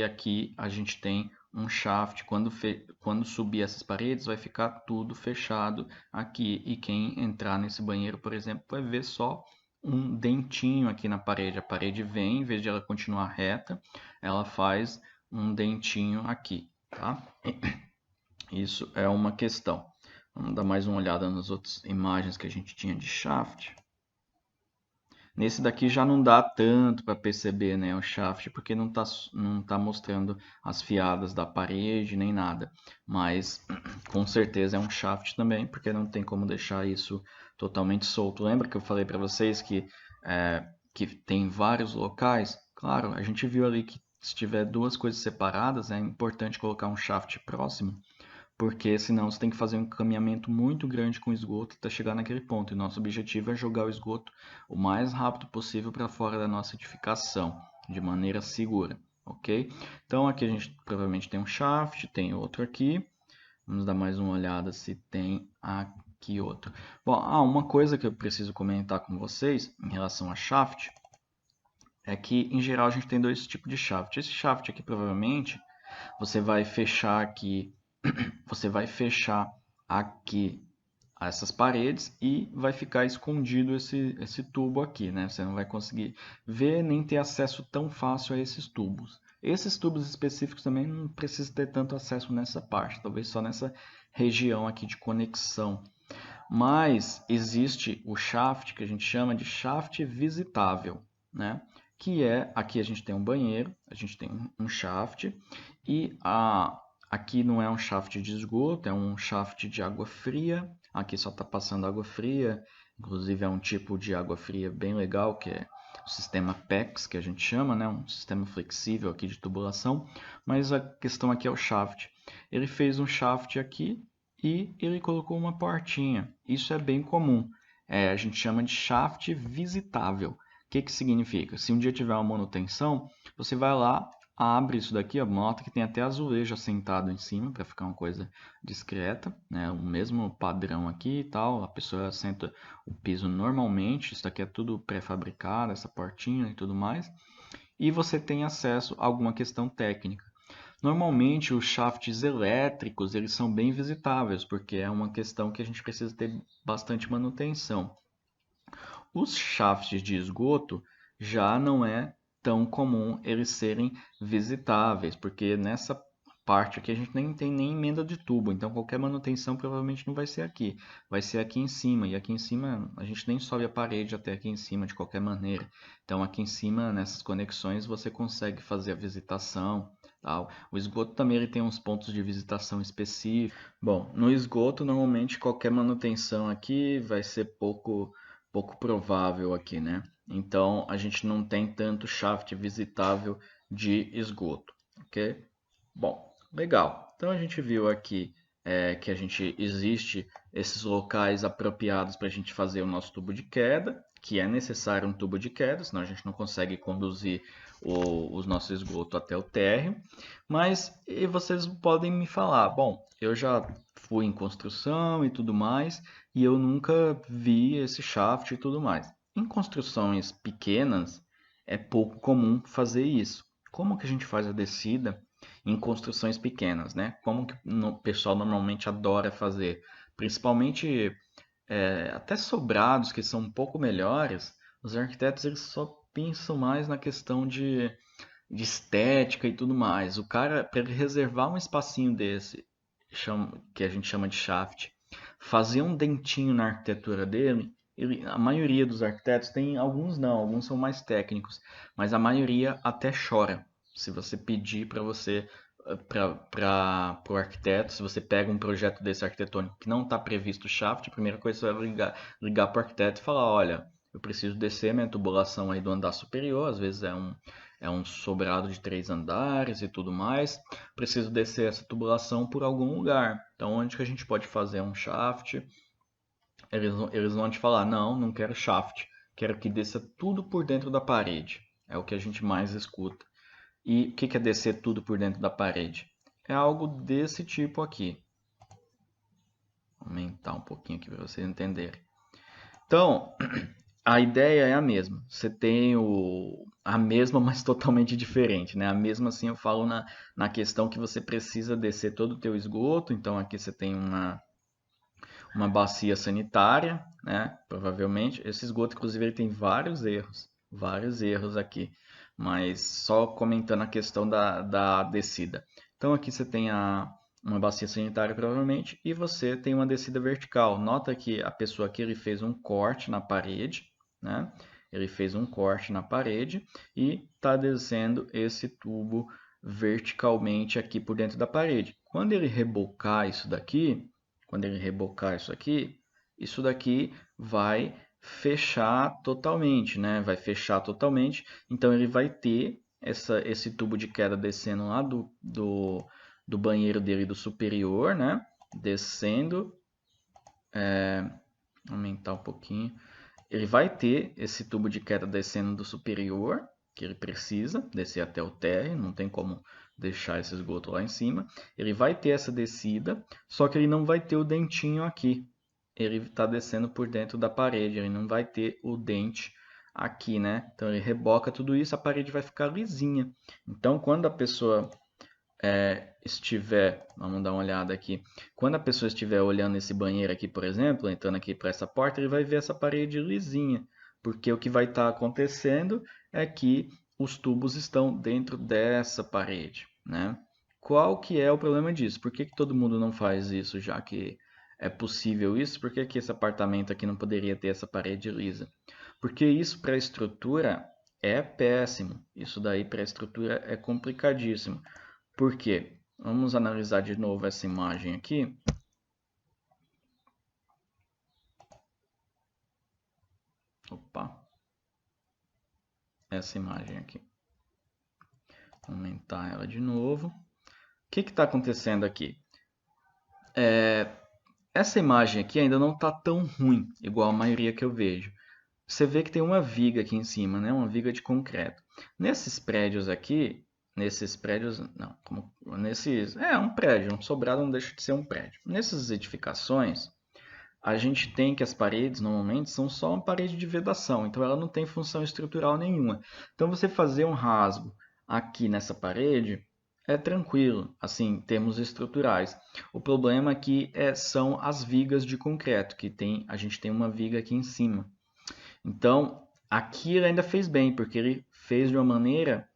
aqui a gente tem um shaft. Quando subir essas paredes, vai ficar tudo fechado aqui. E quem entrar nesse banheiro, por exemplo, vai ver só um dentinho aqui na parede. A parede vem, em vez de ela continuar reta, ela faz um dentinho aqui, tá? Isso é uma questão. Vamos dar mais uma olhada nas outras imagens que a gente tinha de shaft. Nesse daqui já não dá tanto para perceber, né, o shaft, porque não tá mostrando as fiadas da parede nem nada. Mas com certeza é um shaft também, porque não tem como deixar isso totalmente solto. Lembra que eu falei para vocês que que tem vários locais, claro, a gente viu ali que se tiver duas coisas separadas, é importante colocar um shaft próximo, porque senão você tem que fazer um caminhamento muito grande com o esgoto até chegar naquele ponto. E nosso objetivo é jogar o esgoto o mais rápido possível para fora da nossa edificação, de maneira segura, ok? Então aqui a gente provavelmente tem um shaft, tem outro aqui. Vamos dar mais uma olhada se tem aqui outro. Bom, uma coisa que eu preciso comentar com vocês em relação a shaft é que, em geral, a gente tem dois tipos de shaft. Esse shaft aqui, provavelmente, você vai fechar aqui, você vai fechar aqui essas paredes e vai ficar escondido esse tubo aqui, né? Você não vai conseguir ver nem ter acesso tão fácil a esses tubos. Esses tubos específicos também não precisa ter tanto acesso nessa parte, talvez só nessa região aqui de conexão. Mas existe o shaft que a gente chama de shaft visitável, né? Que é, aqui a gente tem um banheiro, a gente tem um shaft e aqui não é um shaft de esgoto, é um shaft de água fria. Aqui só está passando água fria, inclusive é um tipo de água fria bem legal, que é o sistema PEX, que a gente chama, né? Um sistema flexível aqui de tubulação. Mas a questão aqui é o shaft. Ele fez um shaft aqui e ele colocou uma portinha. Isso é bem comum. A gente chama de shaft visitável. O que significa? Se um dia tiver uma manutenção, você vai lá, abre isso daqui, ó, nota que tem até azulejo assentado em cima para ficar uma coisa discreta, né? O mesmo padrão aqui e tal. A pessoa assenta o piso normalmente. Isso daqui é tudo pré-fabricado, essa portinha e tudo mais. E você tem acesso a alguma questão técnica. Normalmente os shafts elétricos eles são bem visitáveis, porque é uma questão que a gente precisa ter bastante manutenção. Os shafts de esgoto já não é tão comum eles serem visitáveis, porque nessa parte aqui a gente nem tem nem emenda de tubo, então qualquer manutenção provavelmente não vai ser aqui, vai ser aqui em cima, e aqui em cima a gente nem sobe a parede até aqui em cima de qualquer maneira. Então aqui em cima, nessas conexões, você consegue fazer a visitação, tal. O esgoto também ele tem uns pontos de visitação específicos. Bom, no esgoto normalmente qualquer manutenção aqui vai ser pouco provável aqui, né? Então a gente não tem tanto shaft visitável de esgoto, ok? Bom, legal. Então a gente viu aqui que a gente existe esses locais apropriados para a gente fazer o nosso tubo de queda, que é necessário um tubo de queda, senão a gente não consegue conduzir o nosso esgoto até o térreo. Mas e vocês podem me falar, bom, eu já fui em construção e tudo mais, e eu nunca vi esse shaft e tudo mais. Em construções pequenas, é pouco comum fazer isso. Como que a gente faz a descida em construções pequenas, né? Como que o pessoal normalmente adora fazer? Principalmente até sobrados que são um pouco melhores, os arquitetos eles só pensam mais na questão de estética e tudo mais. O cara, para ele reservar um espacinho desse, que a gente chama de shaft, fazer um dentinho na arquitetura dele, a maioria dos arquitetos tem, alguns não, alguns são mais técnicos, mas a maioria até chora. Se você pedir para você, para o arquiteto, se você pega um projeto desse arquitetônico que não está previsto shaft, a primeira coisa você vai ligar para o arquiteto e falar, olha, eu preciso descer minha tubulação aí do andar superior, às vezes é um sobrado de 3 andares e tudo mais. Preciso descer essa tubulação por algum lugar. Então, onde que a gente pode fazer um shaft? Eles vão te falar, não quero shaft. Quero que desça tudo por dentro da parede. É o que a gente mais escuta. E o que é descer tudo por dentro da parede? É algo desse tipo aqui. Vou aumentar um pouquinho aqui para vocês entenderem. Então, a ideia é a mesma. Você tem a mesma, mas totalmente diferente, né? A mesma, assim, eu falo na questão que você precisa descer todo o teu esgoto. Então, aqui você tem uma bacia sanitária, né? Provavelmente. Esse esgoto, inclusive, ele tem vários erros aqui. Mas só comentando a questão da descida. Então, aqui você tem uma bacia sanitária, provavelmente, e você tem uma descida vertical. Nota que a pessoa aqui ele fez um corte na parede, né? Ele fez um corte na parede e está descendo esse tubo verticalmente aqui por dentro da parede. Quando ele rebocar isso daqui, isso daqui vai fechar totalmente, né? Vai fechar totalmente. Então ele vai ter esse tubo de queda descendo lá do banheiro dele do superior, né? Descendo, aumentar um pouquinho. Ele vai ter esse tubo de queda descendo do superior, que ele precisa descer até o térreo, não tem como deixar esse esgoto lá em cima. Ele vai ter essa descida, só que ele não vai ter o dentinho aqui. Ele está descendo por dentro da parede, ele não vai ter o dente aqui, né? Então ele reboca tudo isso, a parede vai ficar lisinha. Então quando a pessoa estiver, vamos dar uma olhada aqui, quando a pessoa estiver olhando esse banheiro aqui, por exemplo, entrando aqui para essa porta, ele vai ver essa parede lisinha, porque o que vai estar acontecendo é que os tubos estão dentro dessa parede, né? Qual que é o problema disso? Por que que todo mundo não faz isso, já que é possível isso? Por que que esse apartamento aqui não poderia ter essa parede lisa? Porque isso para a estrutura é péssimo. Isso daí para a estrutura é complicadíssimo. Por quê? Vamos analisar de novo essa imagem aqui. Opa, essa imagem aqui. Vou aumentar ela de novo. O que está acontecendo aqui? Essa imagem aqui ainda não está tão ruim, igual a maioria que eu vejo. Você vê que tem uma viga aqui em cima, né? Uma viga de concreto. Nesses prédios aqui, não, é um prédio, um sobrado não deixa de ser um prédio. Nessas edificações, a gente tem que as paredes normalmente são só uma parede de vedação, então ela não tem função estrutural nenhuma. Então você fazer um rasgo aqui nessa parede é tranquilo, assim, em termos estruturais. O problema aqui são as vigas de concreto, a gente tem uma viga aqui em cima. Então, aqui ele ainda fez bem, porque ele fez de uma maneira,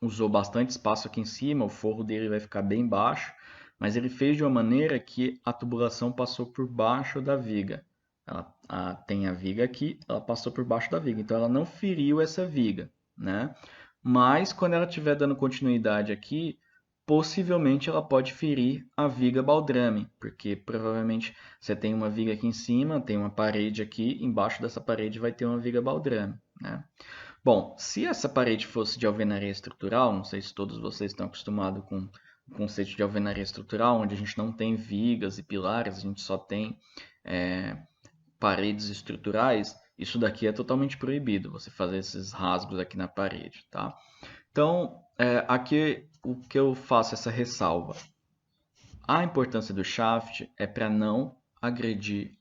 usou bastante espaço aqui em cima, o forro dele vai ficar bem baixo, mas ele fez de uma maneira que a tubulação passou por baixo da viga. Ela tem a viga aqui, ela passou por baixo da viga, então ela não feriu essa viga, né? Mas quando ela estiver dando continuidade aqui, possivelmente ela pode ferir a viga baldrame, porque provavelmente você tem uma viga aqui em cima, tem uma parede aqui, embaixo dessa parede vai ter uma viga baldrame, né? Bom, se essa parede fosse de alvenaria estrutural, não sei se todos vocês estão acostumados com o conceito de alvenaria estrutural, onde a gente não tem vigas e pilares, a gente só tem é, paredes estruturais, isso daqui é totalmente proibido, você fazer esses rasgos aqui na parede, tá? Então, aqui o que eu faço essa ressalva. A importância do shaft é para não agredir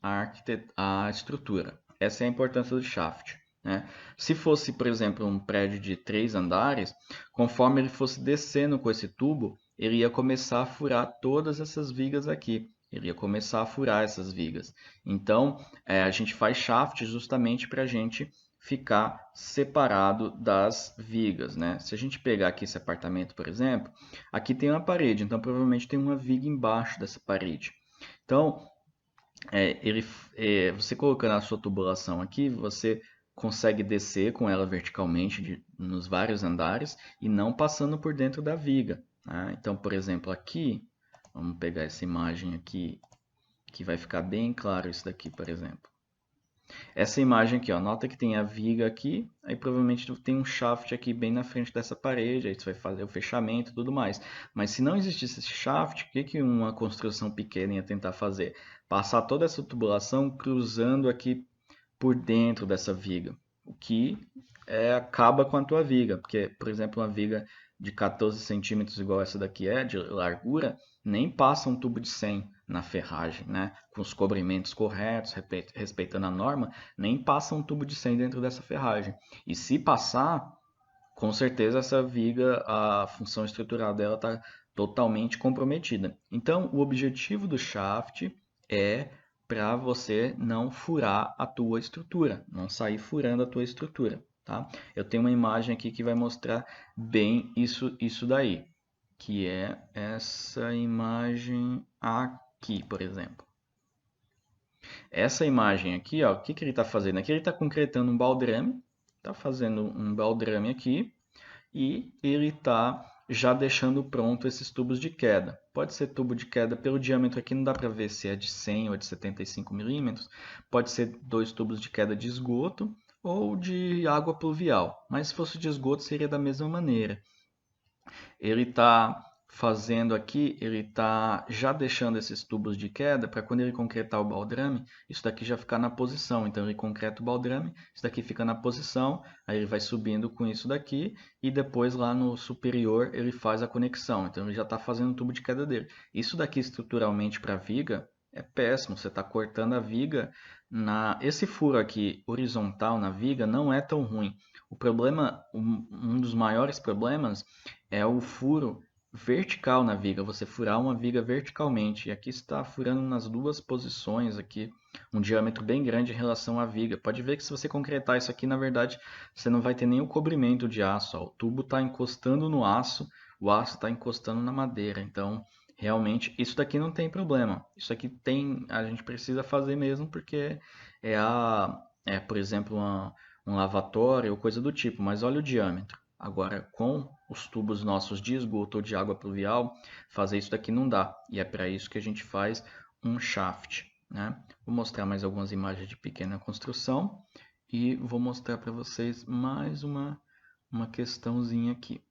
a estrutura. Essa é a importância do shaft, né? Se fosse, por exemplo, um prédio de 3 andares, conforme ele fosse descendo com esse tubo, ele ia começar a furar todas essas vigas aqui. Ele ia começar a furar essas vigas. Então, a gente faz shaft justamente para a gente ficar separado das vigas, né? Se a gente pegar aqui esse apartamento, por exemplo, aqui tem uma parede, então provavelmente tem uma viga embaixo dessa parede. Então, você colocando a sua tubulação aqui, você consegue descer com ela verticalmente nos vários andares e não passando por dentro da viga, né? Então, por exemplo, aqui, vamos pegar essa imagem aqui, que vai ficar bem claro isso daqui, por exemplo. Essa imagem aqui, ó, nota que tem a viga aqui, aí provavelmente tem um shaft aqui bem na frente dessa parede, aí você vai fazer o fechamento e tudo mais. Mas se não existisse esse shaft, o que uma construção pequena ia tentar fazer? Passar toda essa tubulação cruzando aqui por dentro dessa viga, o que acaba com a tua viga, porque, por exemplo, uma viga de 14 centímetros igual essa daqui de largura, nem passa um tubo de 100 na ferragem, né? Com os cobrimentos corretos, respeitando a norma, nem passa um tubo de 100 dentro dessa ferragem. E se passar, com certeza essa viga, a função estrutural dela está totalmente comprometida. Então, o objetivo do shaft é para você não furar a tua estrutura, não sair furando a tua estrutura, tá? Eu tenho uma imagem aqui que vai mostrar bem isso daí, que é essa imagem aqui, por exemplo. Essa imagem aqui, ó, o que ele está fazendo aqui? Ele está concretando um baldrame, está fazendo um baldrame aqui, e ele está já deixando pronto esses tubos de queda. Pode ser tubo de queda pelo diâmetro aqui, não dá para ver se é de 100 ou de 75 milímetros. Pode ser 2 tubos de queda de esgoto ou de água pluvial. Mas se fosse de esgoto seria da mesma maneira. Ele está fazendo aqui, ele está já deixando esses tubos de queda para quando ele concretar o baldrame, isso daqui já ficar na posição. Então ele concreta o baldrame, isso daqui fica na posição, aí ele vai subindo com isso daqui e depois lá no superior ele faz a conexão. Então ele já está fazendo o tubo de queda dele. Isso daqui estruturalmente para viga é péssimo, você está cortando a viga. Esse furo aqui horizontal na viga não é tão ruim. O problema, um dos maiores problemas é o furo vertical na viga, você furar uma viga verticalmente. E aqui está furando nas duas posições aqui, um diâmetro bem grande em relação à viga. Pode ver que se você concretar isso aqui, na verdade, você não vai ter nenhum cobrimento de aço. Ó. O tubo está encostando no aço, o aço está encostando na madeira. Então, realmente, isso daqui não tem problema. Isso aqui a gente precisa fazer mesmo porque por exemplo, um lavatório ou coisa do tipo. Mas olha o diâmetro. Agora, com os tubos nossos de esgoto ou de água pluvial, fazer isso daqui não dá. E é para isso que a gente faz um shaft. Né? Vou mostrar mais algumas imagens de pequena construção e vou mostrar para vocês mais uma questãozinha aqui.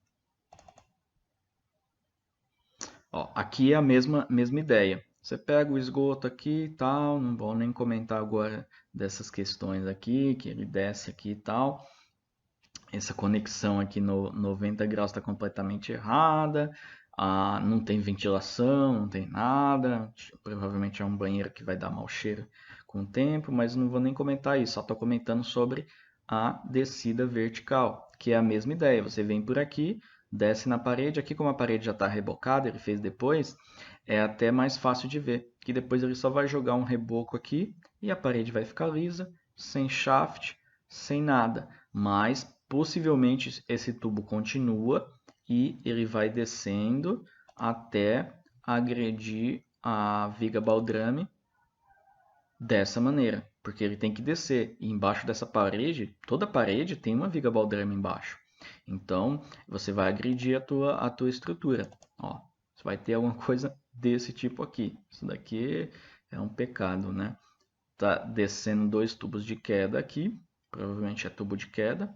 Ó, aqui é a mesma ideia. Você pega o esgoto aqui e tal, não vou nem comentar agora dessas questões aqui, que ele desce aqui e tal. Essa conexão aqui no 90 graus está completamente errada, não tem ventilação, não tem nada, provavelmente é um banheiro que vai dar mau cheiro com o tempo, mas não vou nem comentar isso, só estou comentando sobre a descida vertical, que é a mesma ideia, você vem por aqui, desce na parede, aqui como a parede já está rebocada, ele fez depois, é até mais fácil de ver, que depois ele só vai jogar um reboco aqui e a parede vai ficar lisa, sem shaft, sem nada, mas possivelmente esse tubo continua e ele vai descendo até agredir a viga baldrame dessa maneira, porque ele tem que descer e embaixo dessa parede, toda parede tem uma viga baldrame embaixo. Então você vai agredir a tua estrutura. Ó, você vai ter alguma coisa desse tipo aqui. Isso daqui é um pecado, né? Tá descendo 2 tubos de queda aqui, provavelmente é tubo de queda,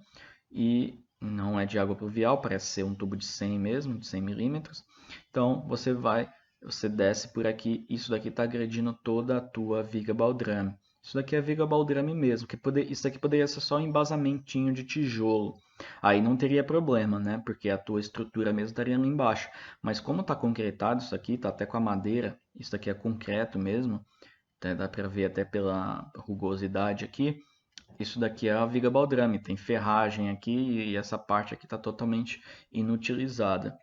e não é de água pluvial, parece ser um tubo de 100 mesmo, de 100 milímetros. Então você desce por aqui, isso daqui está agredindo toda a tua viga baldrame. Isso daqui é viga baldrame mesmo, isso daqui poderia ser só um embasamentinho de tijolo. Aí não teria problema, né? Porque a tua estrutura mesmo estaria ali embaixo. Mas como está concretado isso aqui, está até com a madeira, isso daqui é concreto mesmo, dá para ver até pela rugosidade aqui. Isso daqui é a viga baldrame, tem ferragem aqui e essa parte aqui está totalmente inutilizada.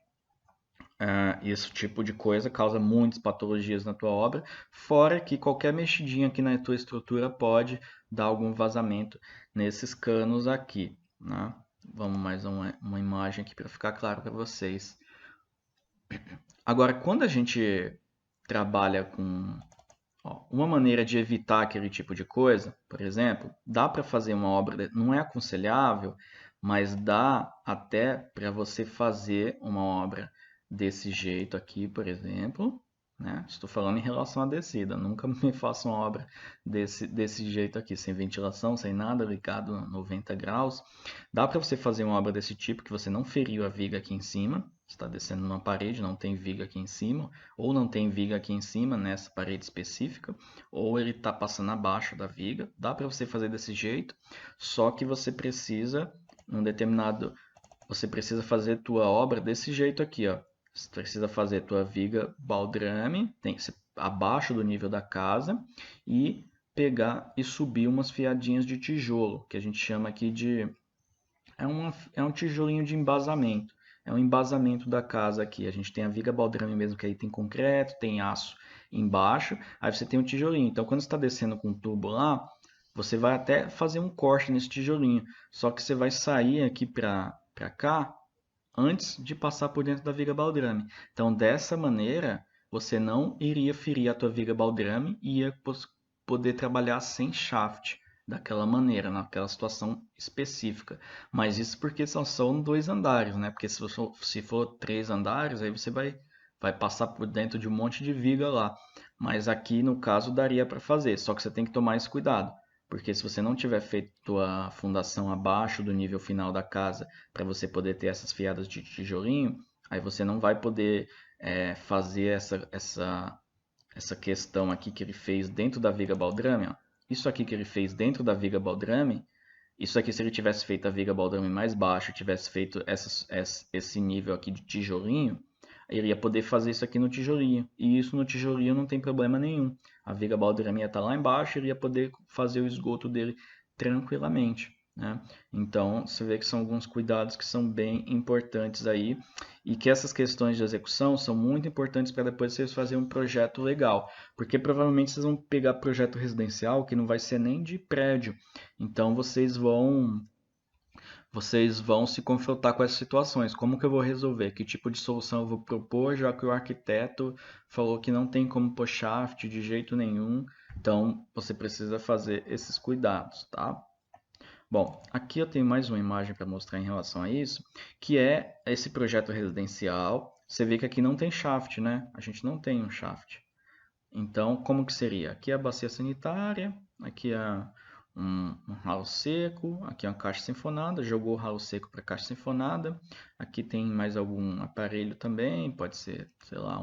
Esse tipo de coisa causa muitas patologias na tua obra, fora que qualquer mexidinha aqui na tua estrutura pode dar algum vazamento nesses canos aqui. Né? Vamos mais uma imagem aqui para ficar claro para vocês. Agora, quando a gente trabalha com uma maneira de evitar aquele tipo de coisa, por exemplo, dá para fazer uma obra, não é aconselhável, mas dá até para você fazer uma obra desse jeito aqui, por exemplo, né? Estou falando em relação à descida, nunca me faça uma obra desse jeito aqui, sem ventilação, sem nada, ligado a 90 graus. Dá para você fazer uma obra desse tipo, que você não feriu a viga aqui em cima, está descendo numa parede, não tem viga aqui em cima, ou não tem viga aqui em cima nessa parede específica, ou ele está passando abaixo da viga. Dá para você fazer desse jeito, só que você precisa, você precisa fazer tua obra desse jeito aqui, ó. Você precisa fazer tua viga baldrame, tem que ser abaixo do nível da casa, e pegar e subir umas fiadinhas de tijolo, que a gente chama aqui de... É um tijolinho de embasamento. É um embasamento da casa aqui. A gente tem a viga baldrame mesmo, que aí tem concreto, tem aço embaixo. Aí você tem um tijolinho. Então, quando você está descendo com o tubo lá, você vai até fazer um corte nesse tijolinho. Só que você vai sair aqui para cá antes de passar por dentro da viga baldrame. Então, dessa maneira, você não iria ferir a tua viga baldrame e ia poder trabalhar sem shaft. daquela maneira, naquela situação específica. Mas isso porque são 2 andares, né? Porque se for 3 andares, aí você vai passar por dentro de um monte de viga lá. Mas aqui, no caso, daria para fazer, só que você tem que tomar esse cuidado. Porque se você não tiver feito a fundação abaixo do nível final da casa, para você poder ter essas fiadas de tijolinho, aí você não vai poder fazer essa questão aqui que ele fez dentro da viga baldrame, ó. Isso aqui que ele fez dentro da viga baldrame, isso aqui se ele tivesse feito a viga baldrame mais baixo, tivesse feito esse nível aqui de tijolinho, ele ia poder fazer isso aqui no tijolinho. E isso no tijolinho não tem problema nenhum. A viga baldrame ia estar lá embaixo, ele ia poder fazer o esgoto dele tranquilamente, né? Então, você vê que são alguns cuidados que são bem importantes aí e que essas questões de execução são muito importantes para depois vocês fazerem um projeto legal, porque provavelmente vocês vão pegar projeto residencial que não vai ser nem de prédio, então vocês vão se confrontar com essas situações. Como que eu vou resolver? Que tipo de solução eu vou propor, já que o arquiteto falou que não tem como pôr shaft de jeito nenhum, então você precisa fazer esses cuidados, tá? Bom, aqui eu tenho mais uma imagem para mostrar em relação a isso, que é esse projeto residencial. Você vê que aqui não tem shaft, né? A gente não tem um shaft. Então, como que seria? Aqui é a bacia sanitária, aqui é um ralo seco, aqui é uma caixa sinfonada, jogou o ralo seco para a caixa sinfonada. Aqui tem mais algum aparelho também, pode ser, sei lá,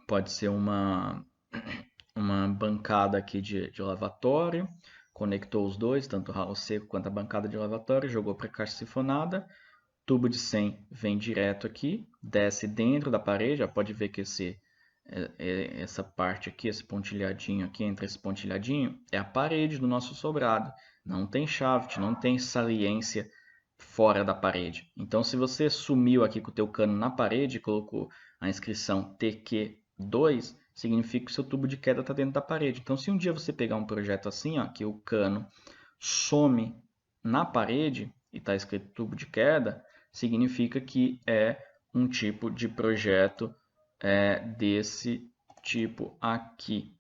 pode ser uma bancada aqui de lavatório, conectou os dois, tanto o ralo seco quanto a bancada de lavatório, jogou para a caixa sifonada, tubo de 100 vem direto aqui, desce dentro da parede, já pode ver que essa parte aqui, esse pontilhadinho aqui, entre esse pontilhadinho, é a parede do nosso sobrado, não tem shaft, não tem saliência fora da parede. Então, se você sumiu aqui com o teu cano na parede e colocou a inscrição TQ2, significa que o seu tubo de queda está dentro da parede. Então, se um dia você pegar um projeto assim, ó, que o cano some na parede e está escrito tubo de queda, significa que é um tipo de projeto desse tipo aqui,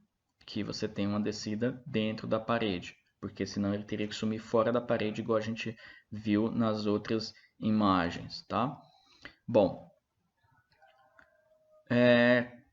que você tem uma descida dentro da parede, porque senão ele teria que sumir fora da parede, igual a gente viu nas outras imagens, tá? Bom,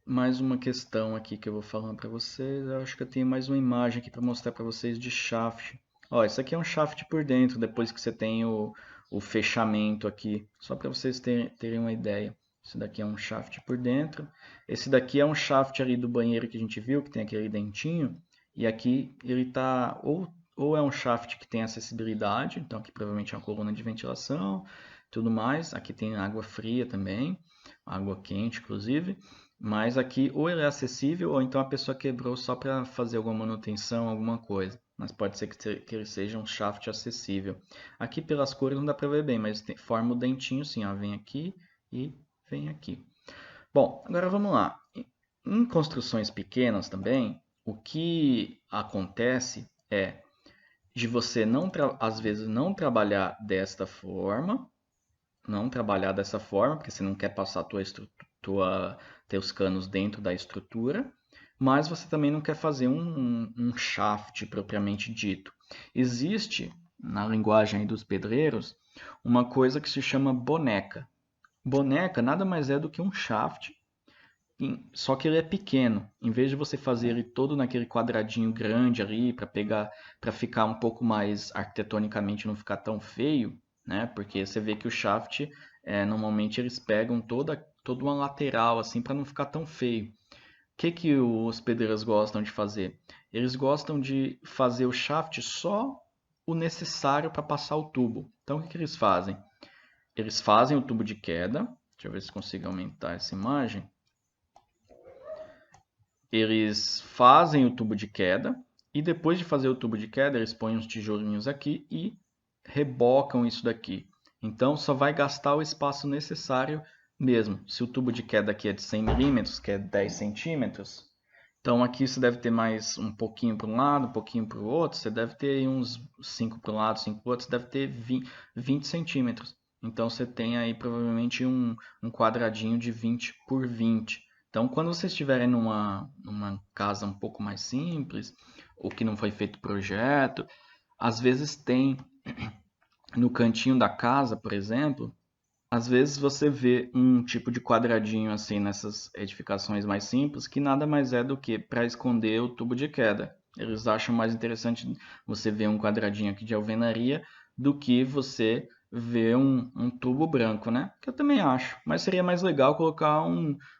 mais uma questão aqui que eu vou falando para vocês. Eu acho que eu tenho mais uma imagem aqui para mostrar para vocês de shaft. Ó, isso aqui é um shaft por dentro, depois que você tem o fechamento aqui, só para vocês terem uma ideia. Esse daqui é um shaft por dentro. Esse daqui é um shaft ali do banheiro que a gente viu, que tem aquele dentinho. E aqui ele tá ou é um shaft que tem acessibilidade, então aqui provavelmente é uma coluna de ventilação, tudo mais. Aqui tem água fria também, água quente inclusive. Mas aqui ou ele é acessível ou então a pessoa quebrou só para fazer alguma manutenção, alguma coisa. Mas pode ser que ele seja um shaft acessível. Aqui pelas cores não dá para ver bem, mas forma o dentinho assim, ó, vem aqui e vem aqui. Bom, agora vamos lá. Em construções pequenas também, o que acontece é de você às vezes não trabalhar desta forma, porque você não quer passar teus canos dentro da estrutura, mas você também não quer fazer um shaft propriamente dito. Existe, na linguagem dos pedreiros, uma coisa que se chama boneca. Boneca nada mais é do que um shaft, só que ele é pequeno. Em vez de você fazer ele todo naquele quadradinho grande ali para ficar um pouco mais arquitetonicamente, não ficar tão feio, né? Porque você vê que o shaft normalmente eles pegam toda uma lateral assim para não ficar tão feio. O que os pedreiros gostam de fazer? Eles gostam de fazer o shaft só o necessário para passar o tubo. Então o que eles fazem? Eles fazem o tubo de queda. Deixa eu ver se consigo aumentar essa imagem. Eles fazem o tubo de queda e depois de fazer o tubo de queda, eles põem uns tijolinhos aqui e rebocam isso daqui. Então só vai gastar o espaço necessário mesmo. Se o tubo de queda aqui é de 100 milímetros, que é 10 centímetros, então aqui você deve ter mais um pouquinho para um lado, um pouquinho para o outro, você deve ter uns 5 para um lado, 5 para o outro, você deve ter 20 centímetros. Então você tem aí provavelmente um quadradinho de 20 por 20. Então, quando vocês estiverem numa casa um pouco mais simples, ou que não foi feito projeto. Às vezes tem no cantinho da casa, por exemplo, às vezes você vê um tipo de quadradinho assim nessas edificações mais simples, que nada mais é do que para esconder o tubo de queda. Eles acham mais interessante você ver um quadradinho aqui de alvenaria do que você ver um tubo branco, né? Que eu também acho. Mas seria mais legal colocar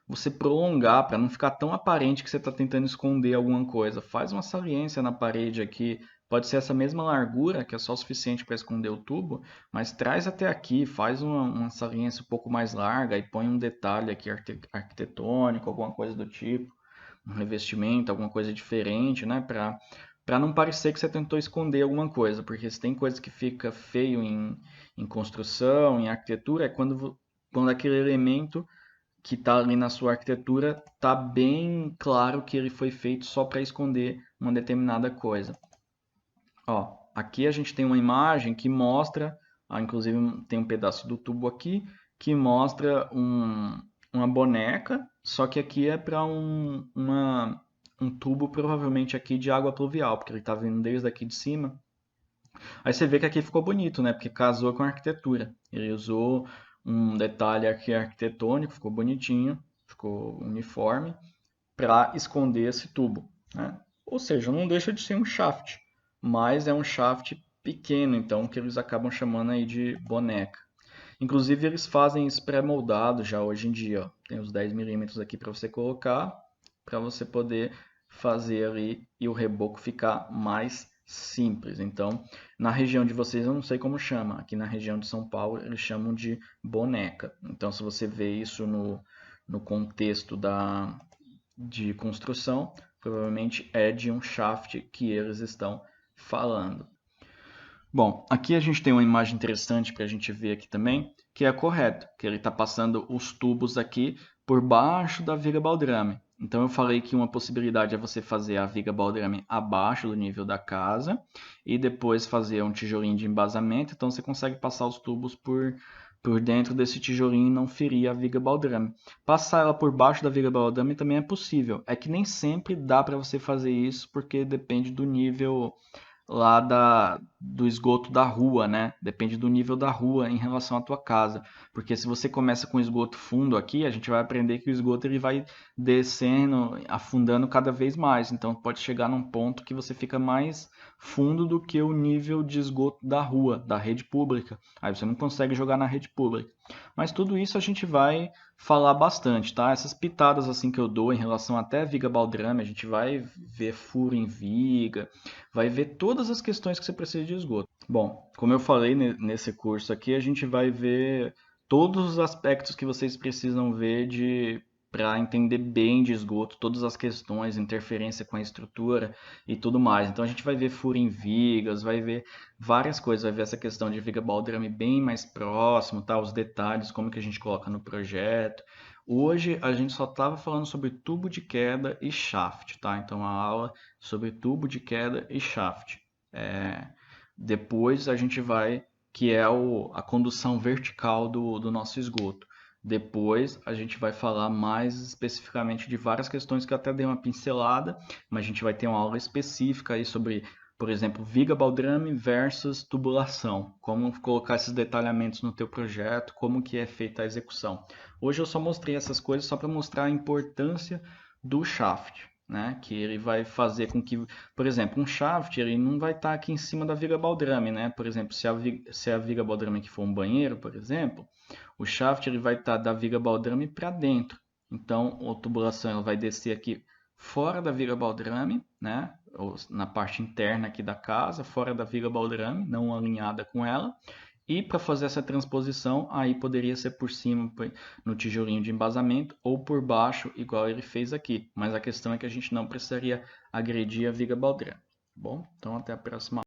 você prolongar para não ficar tão aparente que você está tentando esconder alguma coisa. Faz uma saliência na parede aqui. Pode ser essa mesma largura, que é só o suficiente para esconder o tubo, mas traz até aqui, faz uma saliência um pouco mais larga e põe um detalhe aqui arquitetônico, alguma coisa do tipo, um revestimento, alguma coisa diferente, né? Para não parecer que você tentou esconder alguma coisa, porque se tem coisa que fica feio em construção, em arquitetura, é quando aquele elemento que está ali na sua arquitetura está bem claro que ele foi feito só para esconder uma determinada coisa. Ó, aqui a gente tem uma imagem que mostra, inclusive tem um pedaço do tubo aqui, que mostra uma boneca, só que aqui é para um tubo provavelmente aqui de água pluvial, porque ele está vindo desde aqui de cima. Aí você vê que aqui ficou bonito, né? Porque casou com a arquitetura. Ele usou um detalhe aqui arquitetônico, ficou bonitinho, ficou uniforme, para esconder esse tubo, né? Ou seja, não deixa de ser um shaft, mas é um shaft pequeno, então que eles acabam chamando aí de boneca. Inclusive eles fazem isso pré-moldado já hoje em dia, ó. Tem os 10 milímetros aqui para você colocar, para você poder fazer ali e o reboco ficar mais simples. Então, na região de vocês eu não sei como chama, aqui na região de São Paulo eles chamam de boneca. Então, se você vê isso no contexto de construção, provavelmente é de um shaft que eles estão falando. Bom, aqui a gente tem uma imagem interessante para a gente ver aqui também, que é correto, que ele está passando os tubos aqui por baixo da viga baldrame. Então eu falei que uma possibilidade é você fazer a viga baldrame abaixo do nível da casa e depois fazer um tijolinho de embasamento, então você consegue passar os tubos por dentro desse tijolinho e não ferir a viga baldrame. Passar ela por baixo da viga baldrame também é possível, é que nem sempre dá para você fazer isso porque depende do nível lá do esgoto da rua, né? Depende do nível da rua em relação à tua casa. Porque se você começa com esgoto fundo aqui, a gente vai aprender que o esgoto ele vai descendo, afundando cada vez mais. Então pode chegar num ponto que você fica mais fundo do que o nível de esgoto da rua, da rede pública. Aí você não consegue jogar na rede pública. Mas tudo isso a gente vai falar bastante, tá? Essas pitadas assim que eu dou em relação até a viga baldrame, a gente vai ver furo em viga, vai ver todas as questões que você precisa de esgoto. Bom, como eu falei nesse curso aqui, a gente vai ver todos os aspectos que vocês precisam ver para entender bem de esgoto, todas as questões, interferência com a estrutura e tudo mais. Então a gente vai ver furo em vigas, vai ver várias coisas, vai ver essa questão de viga baldrame bem mais próximo, tá? Os detalhes, como que a gente coloca no projeto. Hoje a gente só estava falando sobre tubo de queda e shaft, tá? Então a aula sobre tubo de queda e shaft. Depois a gente vai, que é a condução vertical do nosso esgoto. Depois a gente vai falar mais especificamente de várias questões que eu até dei uma pincelada, mas a gente vai ter uma aula específica aí sobre, por exemplo, viga baldrame versus tubulação, como colocar esses detalhamentos no teu projeto, como que é feita a execução. Hoje eu só mostrei essas coisas só para mostrar a importância do shaft, né? Que ele vai fazer com que, por exemplo, um shaft ele não vai estar aqui em cima da viga baldrame, né? Por exemplo, se a viga baldrame aqui for um banheiro, por exemplo, o shaft ele vai estar da viga baldrame para dentro. Então, a tubulação ela vai descer aqui fora da viga baldrame, né? Ou na parte interna aqui da casa, fora da viga baldrame, não alinhada com ela. E para fazer essa transposição, aí poderia ser por cima, no tijolinho de embasamento, ou por baixo, igual ele fez aqui. Mas a questão é que a gente não precisaria agredir a viga baldrame. Bom, então até a próxima.